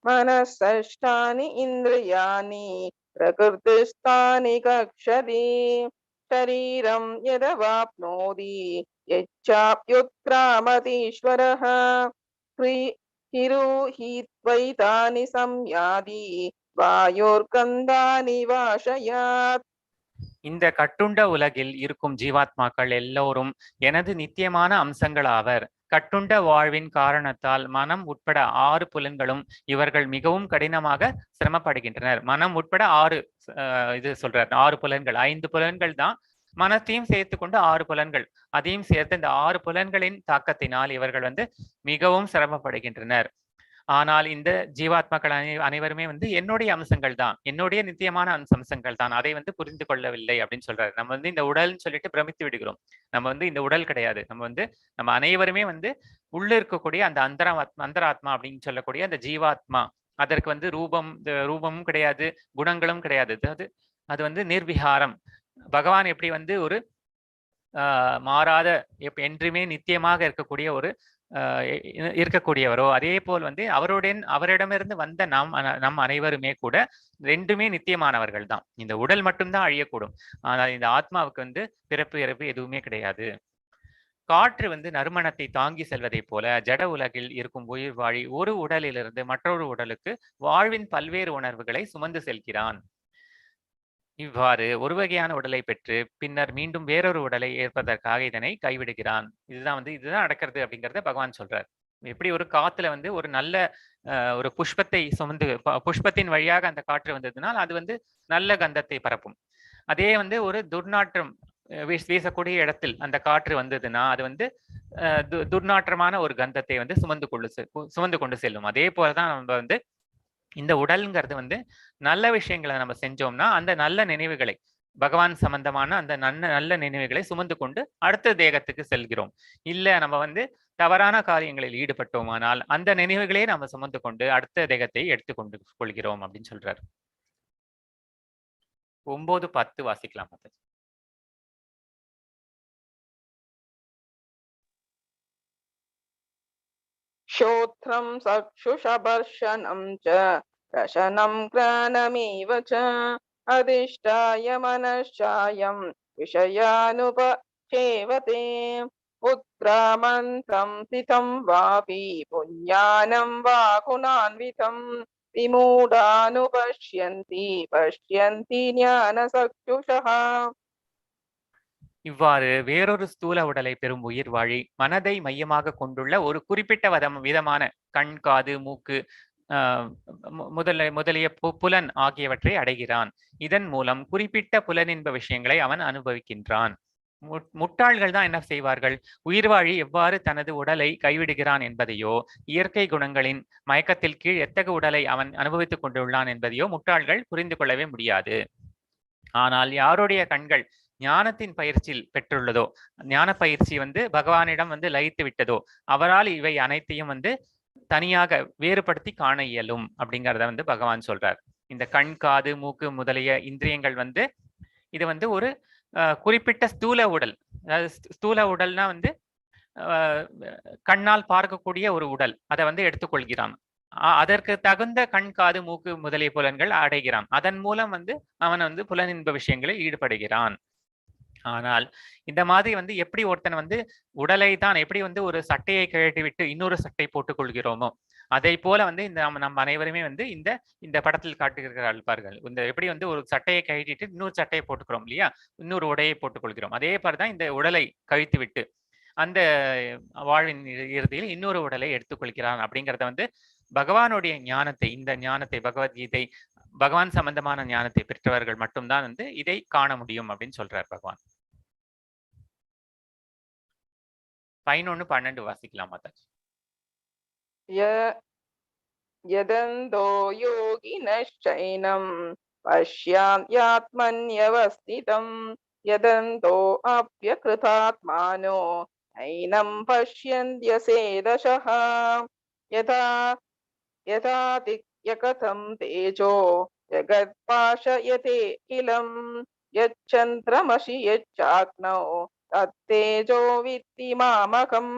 மனசஷ்டானி இந்திரியாணி பிரகிருதிஸ்தானி கக்ஷதி சரீரம் யதவாப்னோதி யச்சாப்யுத்க்ராமதீஸ்வரः ஹிருஹித்வைதானி சம்யாதி வாயோர்கந்தானி வாஷயாத். இந்த கட்டுண்ட உலகில் இருக்கும் ஜீவாத்மாக்கள் எல்லோரும் எனது நித்தியமான அம்சங்கள் ஆவர். கட்டுண்ட வாழ்வின் காரணத்தால் மனம் உட்பட 6 புலன்களும் இவர்கள் மிகவும் கடினமாக சிரமப்படுகின்றனர். மனம் உட்பட 6 இது சொல்றார், 6 புலன்கள், 5 புலன்கள் தான், மனத்தையும் சேர்த்து கொண்டு 6 புலன்கள், அதையும் சேர்த்து இந்த 6 புலன்களின் தாக்கத்தினால் இவர்கள் வந்து மிகவும் சிரமப்படுகின்றனர். ஆனால் இந்த ஜீவாத்மாக்கள் அனைவருமே வந்து என்னுடைய அம்சங்கள் தான், என்னுடைய நித்தியமான அம்சங்கள் தான். அதை வந்து புரிந்து கொள்ளவில்லை அப்படின்னு சொல்றாரு. நம்ம வந்து இந்த உடல்னு சொல்லிட்டு பிரமித்து விடுகிறோம். நம்ம வந்து இந்த உடல் கிடையாது. நம்ம அனைவருமே வந்து உள்ள இருக்கக்கூடிய அந்த அந்தராத்மா அப்படின்னு சொல்லக்கூடிய அந்த ஜீவாத்மா. அதற்கு வந்து ரூபமும் கிடையாது, குணங்களும் கிடையாது. அது வந்து நிர்விகாரம். பகவான் எப்படி வந்து ஒரு மாறாத என்றுமே நித்தியமாக இருக்கக்கூடிய ஒரு இருக்கக்கூடியவரோ, அதே போல் வந்து அவரிடமிருந்து வந்த நம் அனைவருமே கூட ரெண்டுமே நித்தியமானவர்கள் தான். இந்த உடல் மட்டும்தான் அழியக்கூடும். ஆனால் இந்த ஆத்மாவுக்கு வந்து பிறப்பு இறப்பு எதுவுமே கிடையாது. காற்று வந்து நறுமணத்தை தாங்கி செல்வதை போல ஜட உலகில் இருக்கும் உயிர் வாழி ஒரு உடலிலிருந்து மற்றொரு உடலுக்கு வாழ்வின் பல்வேறு உணர்வுகளை சுமந்து செல்கிறான். இவ்வாறு ஒரு வகையான உடலை பெற்று பின்னர் மீண்டும் வேறொரு உடலை ஏற்பதற்காக இதனை கைவிடுகிறான். இதுதான் நடக்கிறது அப்படிங்கறத பகவான் சொல்றார். எப்படி ஒரு காத்துல வந்து ஒரு நல்ல ஒரு புஷ்பத்தை சுமந்து புஷ்பத்தின் வழியாக அந்த காற்று வந்ததுனால் அது வந்து நல்ல கந்தத்தை பரப்பும். அதே வந்து ஒரு துர்நாற்றம் வீசக்கூடிய இடத்தில் அந்த காற்று வந்ததுன்னா அது வந்து துர்நாற்றமான ஒரு கந்தத்தை வந்து சுமந்து கொண்டு செல்லும். அதே போலதான் நம்ம வந்து இந்த உடல்ங்கிறது வந்து நல்ல விஷயங்களை நம்ம செஞ்சோம்னா அந்த நல்ல நினைவுகளை, பகவான் சம்பந்தமான அந்த நல்ல நினைவுகளை சுமந்து கொண்டு அடுத்த தேகத்துக்கு செல்கிறோம். இல்ல நம்ம வந்து தவறான காரியங்களில் ஈடுபட்டோமானால் அந்த நினைவுகளே நம்ம சுமந்து கொண்டு அடுத்த தேகத்தை எடுத்துக்கொண்டு கொள்கிறோம் அப்படின்னு சொல்றாரு. 9:10 வாசிக்கலாம். श्रोत्रं चक्षुषदर्शनं च रसनं घ्राणमेव च अधिष्ठाय मनश्चायं विषयानुपसेवते उत्क्रामन्तं स्थितं वापि पुण्यानं वा गुणान्वितं पश्यन्ति ஞானசக்ஷுஷः. இவ்வாறு வேறொரு ஸ்தூல உடலை பெறும் உயிர் வாழி மனதை மையமாக கொண்டுள்ள ஒரு குறிப்பிட்ட விதமான கண், காது, மூக்கு முதலிய புலன் ஆகியவற்றை அடைகிறான். இதன் மூலம் குறிப்பிட்ட புலனின்ப விஷயங்களை அவன் அனுபவிக்கின்றான். முட்டாள்கள் தான் என்ன செய்வார்கள்? உயிர்வாழி எவ்வாறு தனது உடலை கைவிடுகிறான் என்பதையோ, இயற்கை குணங்களின் மயக்கத்தில் கீழ் எத்தகைய உடலை அவன் அனுபவித்துக் கொண்டுள்ளான் என்பதையோ முட்டாள்கள் புரிந்து கொள்ளவே முடியாது. ஆனால் யாருடைய கண்கள் ஞானத்தின் பயிற்சியில் பெற்றுள்ளதோ, ஞான பயிற்சி வந்து பகவானிடம் வந்து லயித்து விட்டதோ, அவரால் இவை அனைத்தையும் வந்து தனியாக வேறுபடுத்தி காண இயலும் அப்படிங்கிறத வந்து பகவான் சொல்றார். இந்த கண், காது, மூக்கு முதலிய இந்திரியங்கள் வந்து இது வந்து ஒரு குறிப்பிட்ட ஸ்தூல உடல். அதாவது ஸ்தூல உடல்னா வந்து கண்ணால் பார்க்கக்கூடிய ஒரு உடல், அதை வந்து எடுத்துக்கொள்கிறான். அதற்கு தகுந்த கண், காது, மூக்கு முதலிய புலன்கள் அடைகிறான். அதன் மூலம் வந்து அவன் வந்து புலனின்ப விஷயங்களில் ஈடுபடுகிறான். ஆனால் இந்த மாதிரி வந்து எப்படி ஒருத்தன் வந்து உடலை தான் எப்படி வந்து ஒரு சட்டையை கழட்டி விட்டு இன்னொரு சட்டை போட்டுக் கொள்கிறோமோ, அதை போல வந்து இந்த நம்ம அனைவருமே வந்து இந்த படத்தில் காட்டுகிறார்கள் பாருங்கள். இந்த எப்படி வந்து ஒரு சட்டையை கழட்டிட்டு இன்னொரு சட்டையை போட்டுக்கிறோம் இல்லையா, இன்னொரு உடையை போட்டுக் கொள்கிறோம். அதே மாதிரிதான் இந்த உடலை கழித்து விட்டு அந்த வாழ்வின் இறுதியில் இன்னொரு உடலை எடுத்துக்கொள்கிறான். அப்படிங்கிறத வந்து பகவானுடைய ஞானத்தை, இந்த ஞானத்தை, பகவத்கீதை, பகவான் சம்பந்தமான ஞானத்தை பெற்றவர்கள் மட்டும்தான் வந்து இதை காண முடியும் அப்படின்னு சொல்றார் பகவான். 11-12 வாசிக்கலாம் மாதாஜி. யதந்தோ யோகினश्चैनं பஷ்யாத்மன்யவஸ்திதம் யதந்தோ அப்யக்ருதாத்மானோ நைனம் பஷ்யந்த்யசேதசः யதாதிக்யகதம் தேஜோ ஜகத்பாஷயதே கிலம் யச்சந்திரமசி யச்சாக்னோ தத்தேஜோ வித்தி மாமகம்.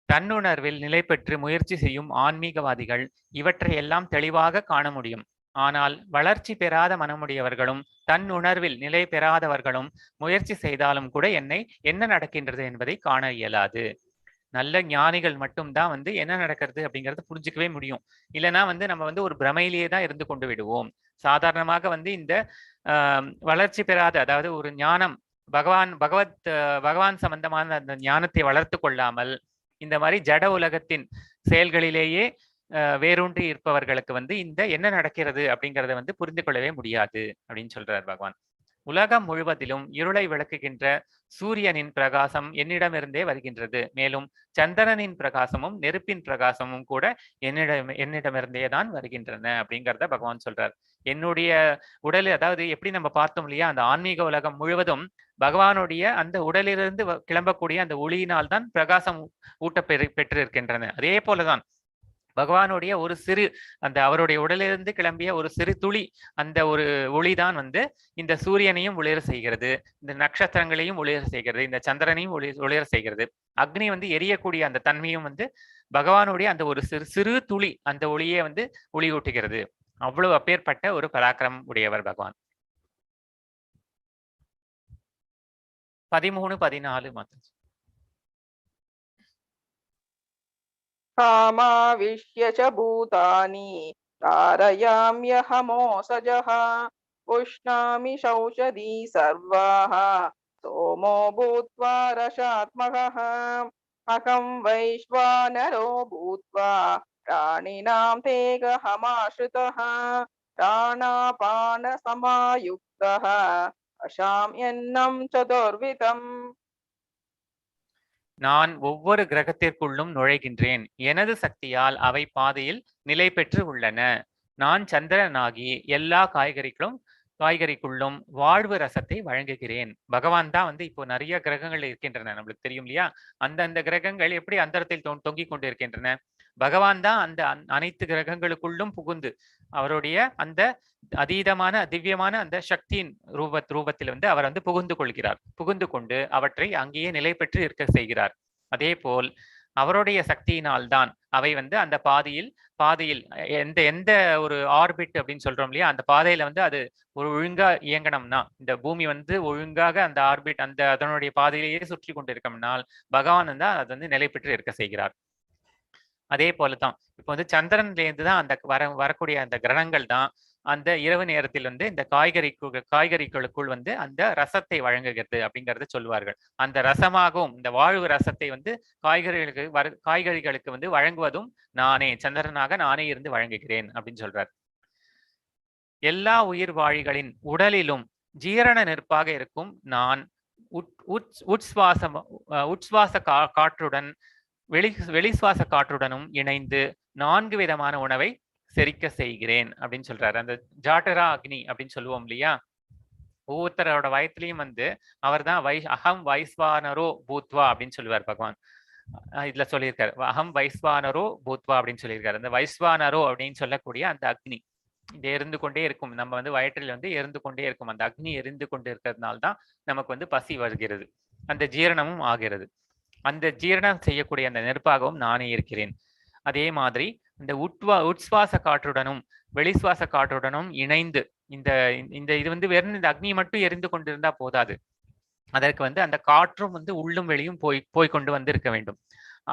தன்னுணர்வில் நிலை பெற்று முயற்சி செய்யும் ஆன்மீகவாதிகள் இவற்றை எல்லாம் தெளிவாக காண முடியும். ஆனால் வளர்ச்சி பெறாத மனமுடையவர்களும் தன்னுணர்வில் நிலை பெறாதவர்களும் முயற்சி செய்தாலும் கூட என்ன நடக்கின்றது என்பதை காண இயலாது. நல்ல ஞானிகள் மட்டும்தான் வந்து என்ன நடக்கிறது அப்படிங்கறத புரிஞ்சுக்கவே முடியும். இல்லைன்னா வந்து நம்ம வந்து ஒரு பிரமையிலேயே தான் இருந்து கொண்டு விடுவோம். சாதாரணமாக வந்து இந்த வளர்ச்சி பெறாத, அதாவது ஒரு ஞானம், பகவான் சம்பந்தமான அந்த ஞானத்தை வளர்த்து கொள்ளாமல் இந்த மாதிரி ஜட உலகத்தின் செயல்களிலேயே வேரூன்றி இருப்பவர்களுக்கு வந்து என்ன நடக்கிறது அப்படிங்கறத வந்து புரிந்து கொள்ளவே முடியாது அப்படின்னு சொல்றார் பகவான். உலகம் முழுவதிலும் இருளை விளக்குகின்ற சூரியனின் பிரகாசம் என்னிடமிருந்தே வருகின்றது. மேலும் சந்திரனின் பிரகாசமும் நெருப்பின் பிரகாசமும் கூட என்னிடமிருந்தே தான் வருகின்றன அப்படிங்கிறத பகவான் சொல்றார். என்னுடைய உடல், அதாவது எப்படி நம்ம பார்த்தோம் இல்லையா, அந்த ஆன்மீக உலகம் முழுவதும் பகவானுடைய அந்த உடலிலிருந்து கிளம்பக்கூடிய அந்த ஒளியினால் தான் பிரகாசம் ஊட்ட பெற்றிருக்கின்றன. அதே போலதான் பகவானுடைய ஒரு சிறு அந்த அவருடைய உடலிலிருந்து கிளம்பிய ஒரு சிறு துளி, அந்த ஒரு ஒளிதான் இந்த சூரியனையும் ஒளிர செய்கிறது, இந்த நட்சத்திரங்களையும் ஒளிர செய்கிறது, இந்த சந்திரனையும் ஒளிர செய்கிறது. அக்னி எரியக்கூடிய அந்த தன்மையும் பகவானுடைய அந்த ஒரு சிறு துளி அந்த ஒளியே ஒளியூட்டுகிறது. அவ்வளவு அப்பேற்பட்ட ஒரு பராக்கிரமம் உடையவர் பகவான். 13-14 மாதம். कामाविश्य च भूतानि धारयाम्यहमोऽसजः पुष्णामि शौचदी सर्वाः सोमो भूत्वा रसात्मकः अहं वैश्वानरो भूत्वा प्राणिनां तेगहमाश्रितः प्राणापानसमायुक्तः अशाम्यन्नं चतुर्विधम्. நான் ஒவ்வொரு கிரகத்திற்குள்ளும் நுழைகின்றேன். எனது சக்தியால் அவை பாதையில் நிலை பெற்று உள்ளன. நான் சந்திரனாகி எல்லா காய்கறிக்குள்ளும் வாழ்வு ரசத்தை வழங்குகிறேன். பகவான் தான் இப்போ நிறைய கிரகங்கள் இருக்கின்றன, நம்மளுக்கு தெரியும் இல்லையா. அந்த கிரகங்கள் எப்படி அந்தரத்தில் தொங்கிக் கொண்டு இருக்கின்றன. பகவான் தான் அந்த அனைத்து கிரகங்களுக்குள்ளும் புகுந்து அவருடைய அந்த அதீதமான திவ்யமான அந்த சக்தியின் ரூபத்தில் அவர் புகுந்து கொள்கிறார். புகுந்து கொண்டு அவற்றை அங்கேயே நிலை பெற்று இருக்க செய்கிறார். அதே போல் அவருடைய சக்தியினால் தான் அவை அந்த பாதையில் எந்த ஒரு ஆர்பிட் அப்படின்னு சொல்றோம் இல்லையா, அந்த பாதையில அது ஒரு ஒழுங்கா இயங்கணும்னா, இந்த பூமி ஒழுங்காக அந்த ஆர்பிட் அதனுடைய பாதையிலேயே சுற்றி கொண்டு இருக்கணும்னால் பகவான் தான் அது நிலை பெற்று இருக்க செய்கிறார். அதே போலதான் இப்போ சந்திரன்ல இருந்து தான் அந்த வரக்கூடிய அந்த கிரகங்கள் தான் அந்த இரவு நேரத்தில் இந்த காய்கறிகளுக்குள் அந்த ரசத்தை வழங்குகிறது அப்படிங்கறத சொல்வார்கள். அந்த ரசமாகவும் இந்த வாழ்வு ரசத்தை காய்கறிகளுக்கு வழங்குவதும் நானே, சந்திரனாக நானே இருந்து வழங்குகிறேன் அப்படின்னு சொல்றார். எல்லா உயிர் வாழிகளின் உடலிலும் ஜீரண நெருப்பாக இருக்கும் நான் உட்சுவாச காற்றுடன் வெளிசுவாச காற்றுடனும் இணைந்து 4 விதமான உணவை செரிக்க செய்கிறேன் அப்படின்னு சொல்றாரு. அந்த ஜாட்டரா அக்னி அப்படின்னு சொல்லுவோம் இல்லையா, ஒவ்வொருத்தரோட வயத்திலையும் அவர் தான் அகம் வைஸ்வானரோ பூத்வா அப்படின்னு சொல்லுவார் பகவான். இதுல சொல்லியிருக்காரு அகம் வைஸ்வானரோ பூத்வா அப்படின்னு சொல்லியிருக்காரு. அந்த வைஸ்வானரோ அப்படின்னு சொல்லக்கூடிய அந்த அக்னி இது எரிந்து கொண்டே இருக்கும். நம்ம வயிற்றில் எரிந்து கொண்டே இருக்கும். அந்த அக்னி எரிந்து கொண்டு இருக்கிறதுனால்தான் நமக்கு பசி வருகிறது, அந்த ஜீரணமும் ஆகிறது. அந்த ஜீரணம் செய்யக்கூடிய அந்த நெருப்பாகவும் நானே இருக்கிறேன். அதே மாதிரி இந்த உட்சுவாச காற்றுடனும் வெளிசுவாச காற்றுடனும் இணைந்து இந்த இது வெறும் இந்த அக்னி மட்டும் எரிந்து கொண்டிருந்தா போதாது. அதற்கு அந்த காற்றும் உள்ளும் வெளியும் போய் கொண்டு இருக்க வேண்டும்.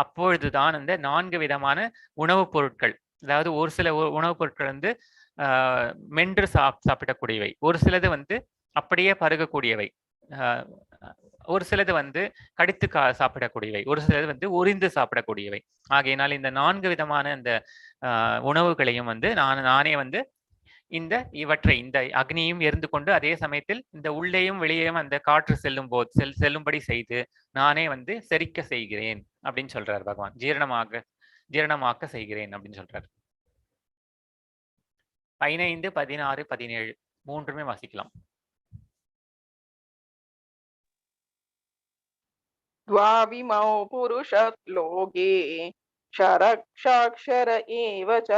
அப்பொழுதுதான் அந்த 4 விதமான உணவுப் பொருட்கள், அதாவது ஒரு சில உணவுப் பொருட்கள் மென்று சாப்பிடக்கூடியவை, ஒரு சிலது அப்படியே பருகக்கூடியவை, ஒரு சிலது கடித்து சாப்பிடக்கூடியவை, ஒரு சிலது உறிந்து சாப்பிடக்கூடியவை. ஆகையினால் இந்த 4 விதமான இந்த உணவுகளையும் நானே இவற்றை இந்த அக்னியும் எரிந்து கொண்டு அதே சமயத்தில் இந்த உள்ளேயும் வெளியேயும் அந்த காற்று செல்லும்படி செய்து நானே செரிக்க செய்கிறேன் அப்படின்னு சொல்றார் பகவான். ஜீரணமாக்க செய்கிறேன் அப்படின்னு சொல்றார். 15, 16, 17 மூன்றுமே வாசிக்கலாம். द्वाविमौ पुरुषलोके क्षरक्षाक्षर एव च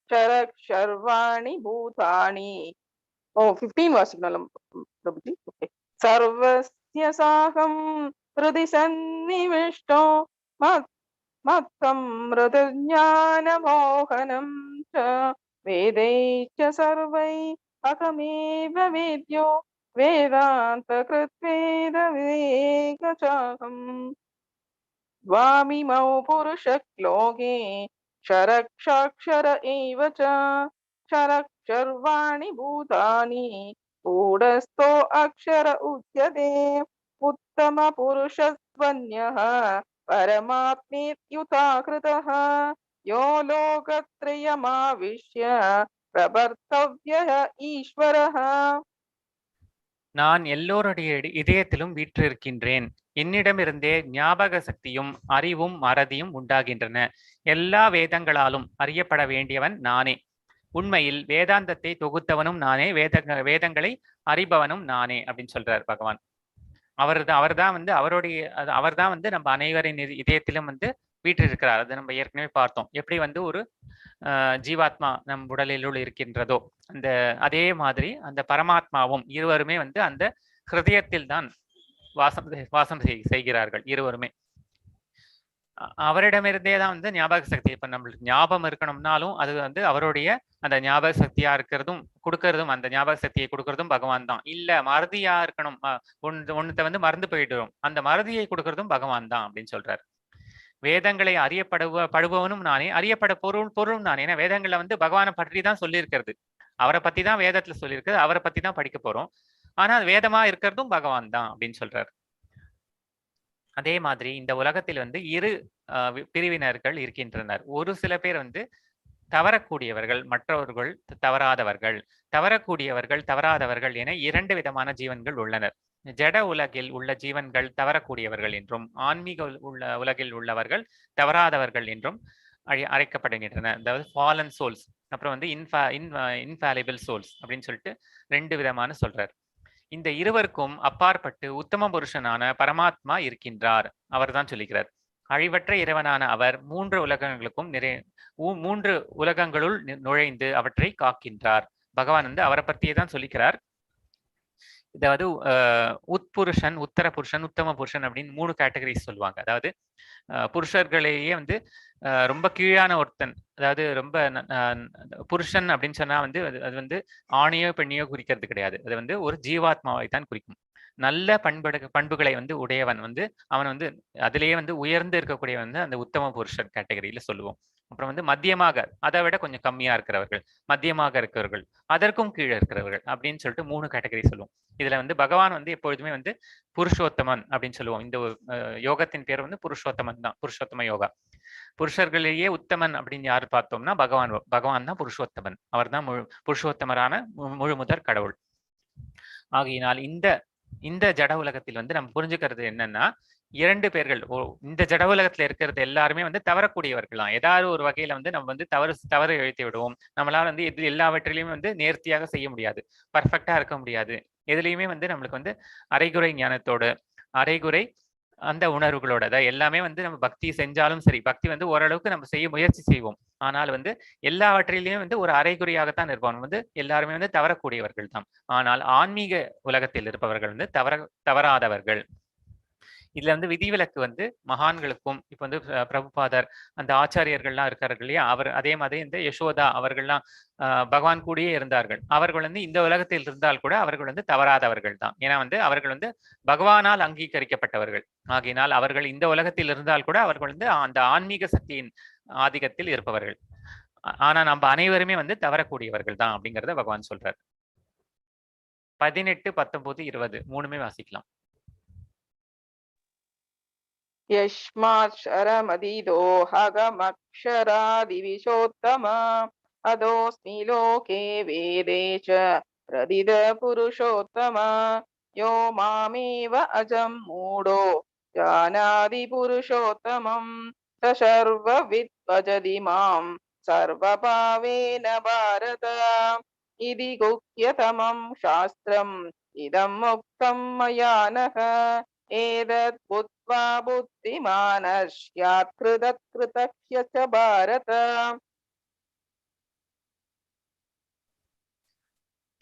क्षरक्षर्वाणि भूतानि. 15 वासिकलं प्रभुजी. ओके. सर्वस्य साहं हृदि सन्निविष्टो मत्तं हृदज्ञानमोहनं च वेदैश्च सर्वैः अहमेव वेद्यो वेदान्तकृत्वेदविवेकचाहम्. द्वामिमौ पुरुषलोके क्षरक्षाक्षर एव च क्षरक्षर्वाणि भूतानि गूढस्थो अक्षर उच्यते उत्तमपुरुषस्त्वन्यः परमात्मेत्युताकृतः यो लोकत्रयमाविश्य प्रवर्तव्यः ईश्वरः. நான் எல்லோருடைய இதயத்திலும் வீற்றிருக்கின்றேன். என்னிடமிருந்தே ஞாபக சக்தியும் அறிவும் மறதியும் உண்டாகின்றன. எல்லா வேதங்களாலும் அறியப்பட வேண்டியவன் நானே. உண்மையில் வேதாந்தத்தை தொகுத்தவனும் நானே, வேதங்களை அறிபவனும் நானே அப்படின்னு சொல்றார் பகவான். அவர்தான் வந்து அவர்தான் வந்து நம்ம அனைவரின் இதயத்திலும் வந்து வீற்றிருக்கிறார். அதை நம்ம ஏற்கனவே பார்த்தோம். எப்படி வந்து ஒரு ஜீவாத்மா நம் உடலிலுள் இருக்கின்றதோ அதே மாதிரி அந்த பரமாத்மாவும் இருவருமே வந்து அந்த ஹிருதயத்தில் தான் வாசம் செய்கிறார்கள் இருவருமே. அவரிடமிருந்தே தான் வந்து ஞாபக சக்தி, இப்ப நம்மளுக்கு ஞாபகம் இருக்கணும்னாலும் அது வந்து அவருடைய அந்த ஞாபக சக்தியா இருக்கிறதும் கொடுக்கறதும், அந்த ஞாபக சக்தியை கொடுக்கறதும் பகவான் தான். இல்ல மறதியா இருக்கணும், ஒன்னத்தை வந்து மறந்து போயிடுறோம், அந்த மறதியை கொடுக்கறதும் பகவான் தான் அப்படின்னு சொல்றாரு. வேதங்களை படுபவனும் நானே, அறியப்பட பொருளும் நானே. ஏன்னா வேதங்கள்ல வந்து பகவானை பற்றி தான் சொல்லியிருக்கிறது, அவரை பத்தி தான் வேதத்துல சொல்லியிருக்கிறது, அவரை பத்தி தான் படிக்க போறோம். ஆனா வேதமா இருக்கிறதும் பகவான் தான் அப்படின்னு சொல்றாரு. அதே மாதிரி இந்த உலகத்தில் வந்து இரு பிரிவினர்கள் இருக்கின்றனர். ஒரு சில பேர் வந்து தவறக்கூடியவர்கள், மற்றவர்கள் தவறாதவர்கள். தவறாதவர்கள் என இரண்டு விதமான ஜீவன்கள் உள்ளனர். ஜட உலகில் உள்ள ஜீவன்கள் தவறக்கூடியவர்கள் என்றும், ஆன்மீக உலகில் உள்ளவர்கள் தவறாதவர்கள் என்றும் அழைக்கப்படுகின்றன. அதாவது ஃபாலன் சோல்ஸ், அப்புறம் வந்து இன்ஃபாலிபிள் சோல்ஸ் அப்படின்னு சொல்லிட்டு ரெண்டு விதமான சொல்றார். இந்த இருவருக்கும் அப்பாற்பட்டு உத்தம புருஷனான பரமாத்மா இருக்கின்றார். அவர் தான் சொல்லுகிறார். அழிவற்ற இறைவனான அவர் மூன்று உலகங்களுள் நுழைந்து அவற்றை காக்கின்றார். பகவான் வந்து அவரை பற்றியே தான் சொல்லிக்கிறார். அதாவது உட்புருஷன், உத்தர புருஷன், உத்தம புருஷன் அப்படின்னு 3 கேட்டகரிஸ் சொல்லுவாங்க. அதாவது புருஷர்களையே வந்து ரொம்ப கீழான ஒருத்தன், அதாவது ரொம்ப புருஷன் அப்படின்னு சொன்னா வந்து அது வந்து ஆணையோ பெண்ணையோ குறிக்கிறது கிடையாது. அது வந்து ஒரு ஜீவாத்மாவை தான் குறிக்கும். நல்ல பண்புகளை வந்து உடையவன் வந்து அவன் வந்து அதிலேயே வந்து உயர்ந்து இருக்கக்கூடிய வந்து அந்த உத்தம புருஷன் கேட்டகரியில சொல்லுவோம். அப்புறம் வந்து மத்தியமாக, அதை விட கொஞ்சம் கம்மியா இருக்கிறவர்கள், மத்தியமாக இருக்கிறவர்கள், அதற்கும் கீழே இருக்கிறவர்கள் அப்படின்னு சொல்லிட்டு 3 கேட்டகரி சொல்லுவோம். இதுல வந்து பகவான் வந்து எப்பொழுதுமே வந்து புருஷோத்தமன் அப்படின்னு சொல்லுவோம். இந்த யோகத்தின் பேர் வந்து புருஷோத்தமன் தான், புருஷோத்தம யோகா. புருஷர்களிலேயே உத்தமன் அப்படின்னு யாரு பார்த்தோம்னா பகவான் தான் புருஷோத்தமன். அவர் தான் புருஷோத்தமரான முழுமுதற் கடவுள். ஆகையினால் இந்த ஜட உலகத்தில் வந்து நம்ம புரிஞ்சுக்கிறது என்னன்னா, 2 பேர்கள். இந்த ஜட உலகத்துல இருக்கிறது எல்லாருமே வந்து தவறக்கூடியவர்கள் தான். ஏதாவது ஒரு வகையில வந்து நம்ம வந்து தவறு இழைத்து விடுவோம். நம்மளால வந்து எல்லாவற்றிலையும் வந்து நேர்த்தியாக செய்ய முடியாது, பர்ஃபெக்டா இருக்க முடியாது. எதுலையுமே வந்து நம்மளுக்கு வந்து அரைகுறை ஞானத்தோடு, அரைகுறை அந்த உணர்வுகளோட, அதாவது எல்லாமே வந்து நம்ம பக்தி செஞ்சாலும் சரி, பக்தி வந்து ஓரளவுக்கு நம்ம செய்ய முயற்சி செய்வோம். ஆனால் வந்து எல்லாவற்றிலையும் வந்து ஒரு அரைகுறையாகத்தான் இருப்போம். வந்து எல்லாருமே வந்து தவறக்கூடியவர்கள் தான். ஆனால் ஆன்மீக உலகத்தில் இருப்பவர்கள் வந்து தவறாதவர்கள். இதுல வந்து விதிவிலக்கு வந்து மகான்களுக்கும், இப்ப வந்து பிரபுபாதர் அந்த ஆச்சாரியர்கள்லாம் இருக்கார்கள் இல்லையா, அவர் அதே மாதிரி இந்த யசோதா அவர்கள்லாம் பகவான் கூடயே இருந்தார்கள். அவர்கள் வந்து இந்த உலகத்தில் இருந்தால் கூட அவர்கள் வந்து தவறாதவர்கள் தான். ஏன்னா வந்து அவர்கள் வந்து பகவானால் அங்கீகரிக்கப்பட்டவர்கள். ஆகையினால் அவர்கள் இந்த உலகத்தில் இருந்தால் கூட அவர்கள் வந்து அந்த ஆன்மீக சக்தியின் ஆதிக்கத்தில் இருப்பவர்கள். ஆனா நம்ம அனைவருமே வந்து தவறக்கூடியவர்கள் தான் அப்படிங்கிறத பகவான் சொல்றார். 18, 19, 20 மூணுமே வாசிக்கலாம். यस्माक्षरमदिदोहगमक्षरादिविशोत्तम अदोऽस्मि लोके वेदे च प्रदिद पुरुषोत्तम यो मामेव अजं मूढो जानाति पुरुषोत्तमं स सर्वविद् भजति मां सर्वभावेन भारत इति गुह्यतमं शास्त्रम् इदम् उक्तं मया नः एतत् बुद्ध्वा बुद्धिमानस्यात् कृतकृतस्य च भारत.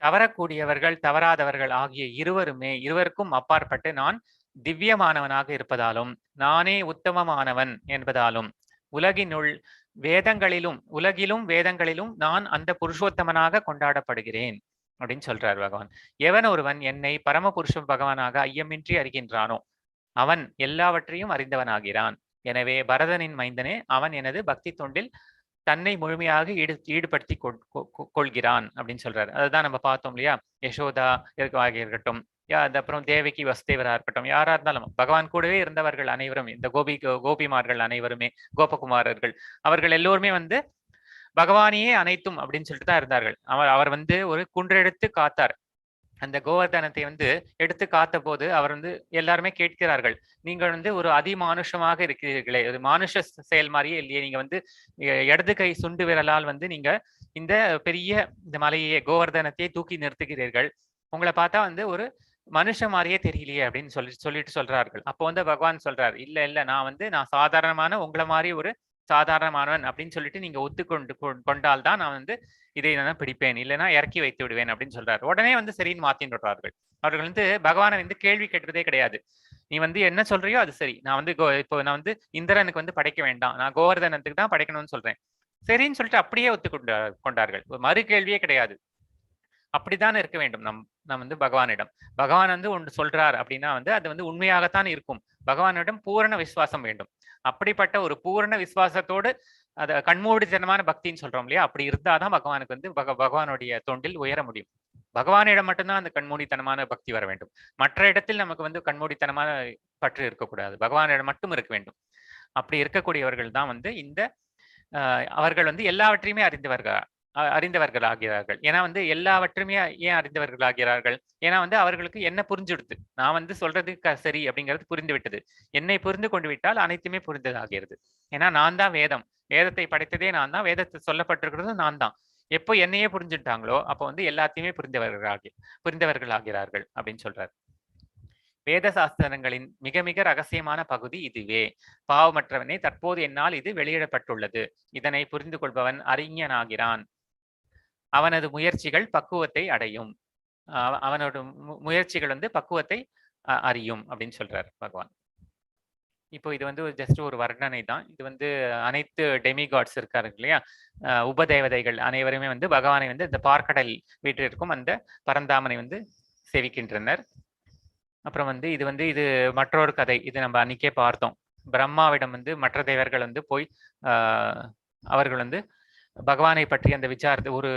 தவறக்கூடியவர்கள் தவறாதவர்கள் ஆகிய இருவருக்கும் அப்பாற்பட்டு நான் திவ்யமானவனாக இருப்பதாலும், நானே உத்தமமானவன் என்பதாலும், உலகிலும் வேதங்களிலும் நான் அந்த புருஷோத்தமனாக கொண்டாடப்படுகிறேன் அப்படின்னு சொல்றார் பகவான். எவன் ஒருவன் என்னை பரமபுருஷ பகவானாக ஐயமின்றி அறிகின்றானோ அவன் எல்லாவற்றையும் அறிந்தவனாகிறான். எனவே பரதனின் மைந்தனே, அவன் எனது பக்தி தொண்டில் தன்னை முழுமையாக ஈடுபடுத்தி கொள்கிறான் அப்படின்னு சொல்றாரு. அதுதான் நம்ம பார்த்தோம் இல்லையா, யசோதா இருக்கட்டும், அப்புறம் தேவகி வசுதேவரா இருக்கட்டும், யாரா இருந்தாலும் பகவான் கூடவே இருந்தவர்கள் அனைவரும், இந்த கோபிமார்கள் அனைவருமே, கோபகுமாரர்கள், அவர்கள் எல்லோருமே வந்து பகவானையே அனைத்தும் அப்படின்னு சொல்லிட்டு தான் இருந்தார்கள். அவர் வந்து ஒரு குன்றெடுத்து காத்தார். அந்த கோவர்தனத்தை வந்து எடுத்து காத்த போது அவர் வந்து எல்லாருமே கேட்கிறார்கள், நீங்கள் வந்து ஒரு அதிமானுஷமாக இருக்கிறீர்களே, ஒரு மானுஷ செயல் மாதிரியே இல்லையே, நீங்க வந்து இடது கை சுண்டு விரலால் வந்து நீங்க இந்த பெரிய இந்த மலையை கோவர்தனத்தை தூக்கி நிறுத்துகிறீர்கள், உங்களை பார்த்தா வந்து ஒரு மனுஷ மாதிரியே தெரியலையே அப்படின்னு சொல்லிட்டு சொல்றார்கள். அப்போ வந்து பகவான் சொல்றார், இல்ல இல்ல, நான் சாதாரணமான உங்களை மாதிரி ஒரு சாதாரணமானவன் அப்படின்னு சொல்லிட்டு நீங்க கொண்டால் தான் நான் வந்து இதை நான் பிடிப்பேன், இல்லைன்னா இறக்கி வைத்து விடுவேன் அப்படின்னு சொல்றாரு. உடனே வந்து சரின்னு மாத்தின்னு விடுறார்கள். அவர்கள் வந்து பகவானை வந்து கேள்வி கேட்கிறதே கிடையாது. நீ வந்து என்ன சொல்றியோ அது சரி, நான் வந்து இப்போ நான் வந்து இந்திரனுக்கு வந்து படைக்க வேண்டாம், நான் கோவர்தனத்துக்கு தான் படைக்கணும்னு சொல்றேன், சரின்னு சொல்லிட்டு அப்படியே கொண்டார்கள். ஒரு மறு கேள்வியே கிடையாது. அப்படித்தான் இருக்க வேண்டும் நம் வந்து பகவானிடம். பகவான் வந்து ஒன்று சொல்றார் அப்படின்னா வந்து அது வந்து உண்மையாகத்தான் இருக்கும். பகவானிடம் பூரண விசுவாசம் வேண்டும். அப்படிப்பட்ட ஒரு பூரண விசுவாசத்தோடு அத கண்மூடித்தனமான பக்தின்னு சொல்றோம் இல்லையா, அப்படி இருந்தாதான் பகவானுக்கு வந்து பகவானுடைய தொண்டில் உயர முடியும். பகவானிடம் மட்டும்தான் அந்த கண்மூடித்தனமான பக்தி வர வேண்டும். மற்ற இடத்தில் நமக்கு வந்து கண்மூடித்தனமான பற்று இருக்கக்கூடாது, பகவானிடம் மட்டும் இருக்க வேண்டும். அப்படி இருக்கக்கூடியவர்கள் தான் வந்து இந்த அவர்கள் வந்து எல்லாவற்றையுமே அறிந்தவர்கள் ஆகிறார்கள். ஏன்னா வந்து எல்லாவற்றுமே ஏன் அறிந்தவர்கள் ஆகிறார்கள்? ஏன்னா வந்து அவர்களுக்கு என்ன புரிஞ்சுடுது, நான் வந்து சொல்றது சரி அப்படிங்கிறது புரிந்து விட்டது. என்னை புரிந்து கொண்டு விட்டால் அனைத்துமே புரிந்ததாகிறது. ஏன்னா நான் தான் வேதம், வேதத்தை படைத்ததே நான் தான், வேதத்தை சொல்லப்பட்டிருக்கிறதும் நான் தான். எப்போ என்னையே புரிஞ்சுட்டாங்களோ அப்போ வந்து எல்லாத்தையுமே புரிந்தவர்கள் ஆகிறார்கள் அப்படின்னு சொல்றாரு. வேத சாஸ்திரங்களின் மிக மிக ரகசியமான பகுதி இதுவே. பாவமற்றவனே, தற்போது என்னால் இது வெளியிடப்பட்டுள்ளது. இதனை புரிந்து கொள்பவன் அறிஞனாகிறான். அவனது முயற்சிகள் பக்குவத்தை அடையும். அவனோட முயற்சிகள் வந்து பக்குவத்தை அறியும் அப்படின்னு சொல்றாரு பகவான். இப்போ இது வந்து ஜஸ்ட் ஒரு வர்ணனை தான். இது வந்து அனைத்து டெமிகாட்ஸ் இருக்காரு இல்லையா, உபதேவதைகள் அனைவருமே வந்து பகவானை வந்து இந்த பார்க்கடல் வீட்டிற்கும் அந்த பரந்தாமனை வந்து சேவிக்கின்றனர். அப்புறம் வந்து இது மற்றொரு கதை. இது நம்ம அன்னைக்கே பார்த்தோம். பிரம்மாவிடம் வந்து மற்ற தேவர்கள் வந்து போய் அவர்கள் வந்து பகவானை பற்றி அந்த விசாரத்தை, ஒரு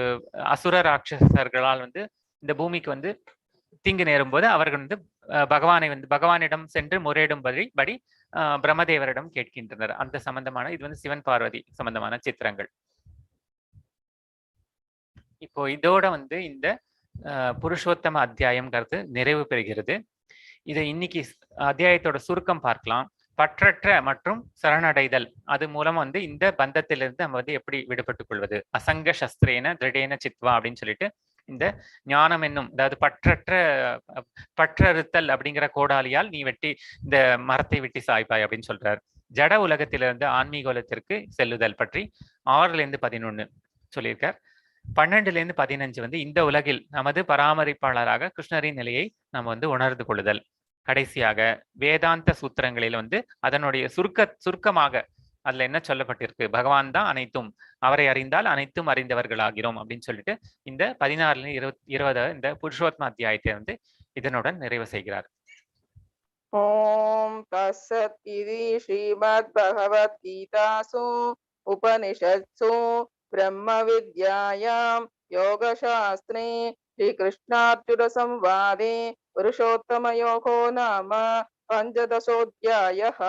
அசுர ராட்சசர்களால் வந்து இந்த பூமிக்கு வந்து தீங்கு நேரும் போது அவர்கள் வந்து பகவானிடம் சென்று முறையிடும்படி பிரம்மதேவரிடம் கேட்கின்றனர். அந்த சம்பந்தமான இது வந்து சிவன் பார்வதி சம்பந்தமான சித்திரங்கள். இப்போ இதோட வந்து இந்த புருஷோத்தம அத்தியாயம்ங்கிறது நிறைவு பெறுகிறது. இதை இன்னைக்கு அத்தியாயத்தோட சுருக்கம் பார்க்கலாம். பற்றற்ற மற்றும் சரணடைதல், அது மூலம் வந்து இந்த பந்தத்திலிருந்து நம்ம வந்து எப்படி விடுபட்டுக் கொள்வது. அசங்க சஸ்திரேன திருடேன சித்வா அப்படின்னு சொல்லிட்டு இந்த ஞானம் என்னும், அதாவது பற்றறுத்தல் அப்படிங்கிற கோடாலியால் நீ இந்த மரத்தை வெட்டி சாய்ப்பாய் அப்படின்னு சொல்றாரு. ஜட உலகத்திலிருந்து ஆன்மீக உலகத்திற்கு செல்லுதல் பற்றி 6-11 சொல்லியிருக்கார். 12-15 வந்து இந்த உலகில் நமது பராமரிப்பாளராக கிருஷ்ணரின் நிலையை நம்ம வந்து உணர்ந்து கொள்ளுதல். கடைசியாக வேதாந்த சூத்திரங்களில் வந்து அதனுடைய சுருக்கமாக அதுல என்ன சொல்லப்பட்டிருக்கு, பகவான் தான் அனைத்தும், அவரை அறிந்தால் அனைத்தும் அறிந்தவர்கள் ஆகிறோம் அப்படின்னு சொல்லிட்டு இந்த 16-20 இந்த புருஷோத்தம அத்தியாயத்தை வந்து இதனுடன் நிறைவு செய்கிறார். ஓம் தஸ்ஸத் இதி ஸ்ரீமத் பகவத் கீதாசு உபனிஷத்சு பிரம்ம வித்யாயாம் யோகசாஸ்திரே ஸ்ரீ கிருஷ்ணார்ஜுன சம்வாதே புருஷோத்தம யோகோ நாம பஞ்சதசோத்யாயः.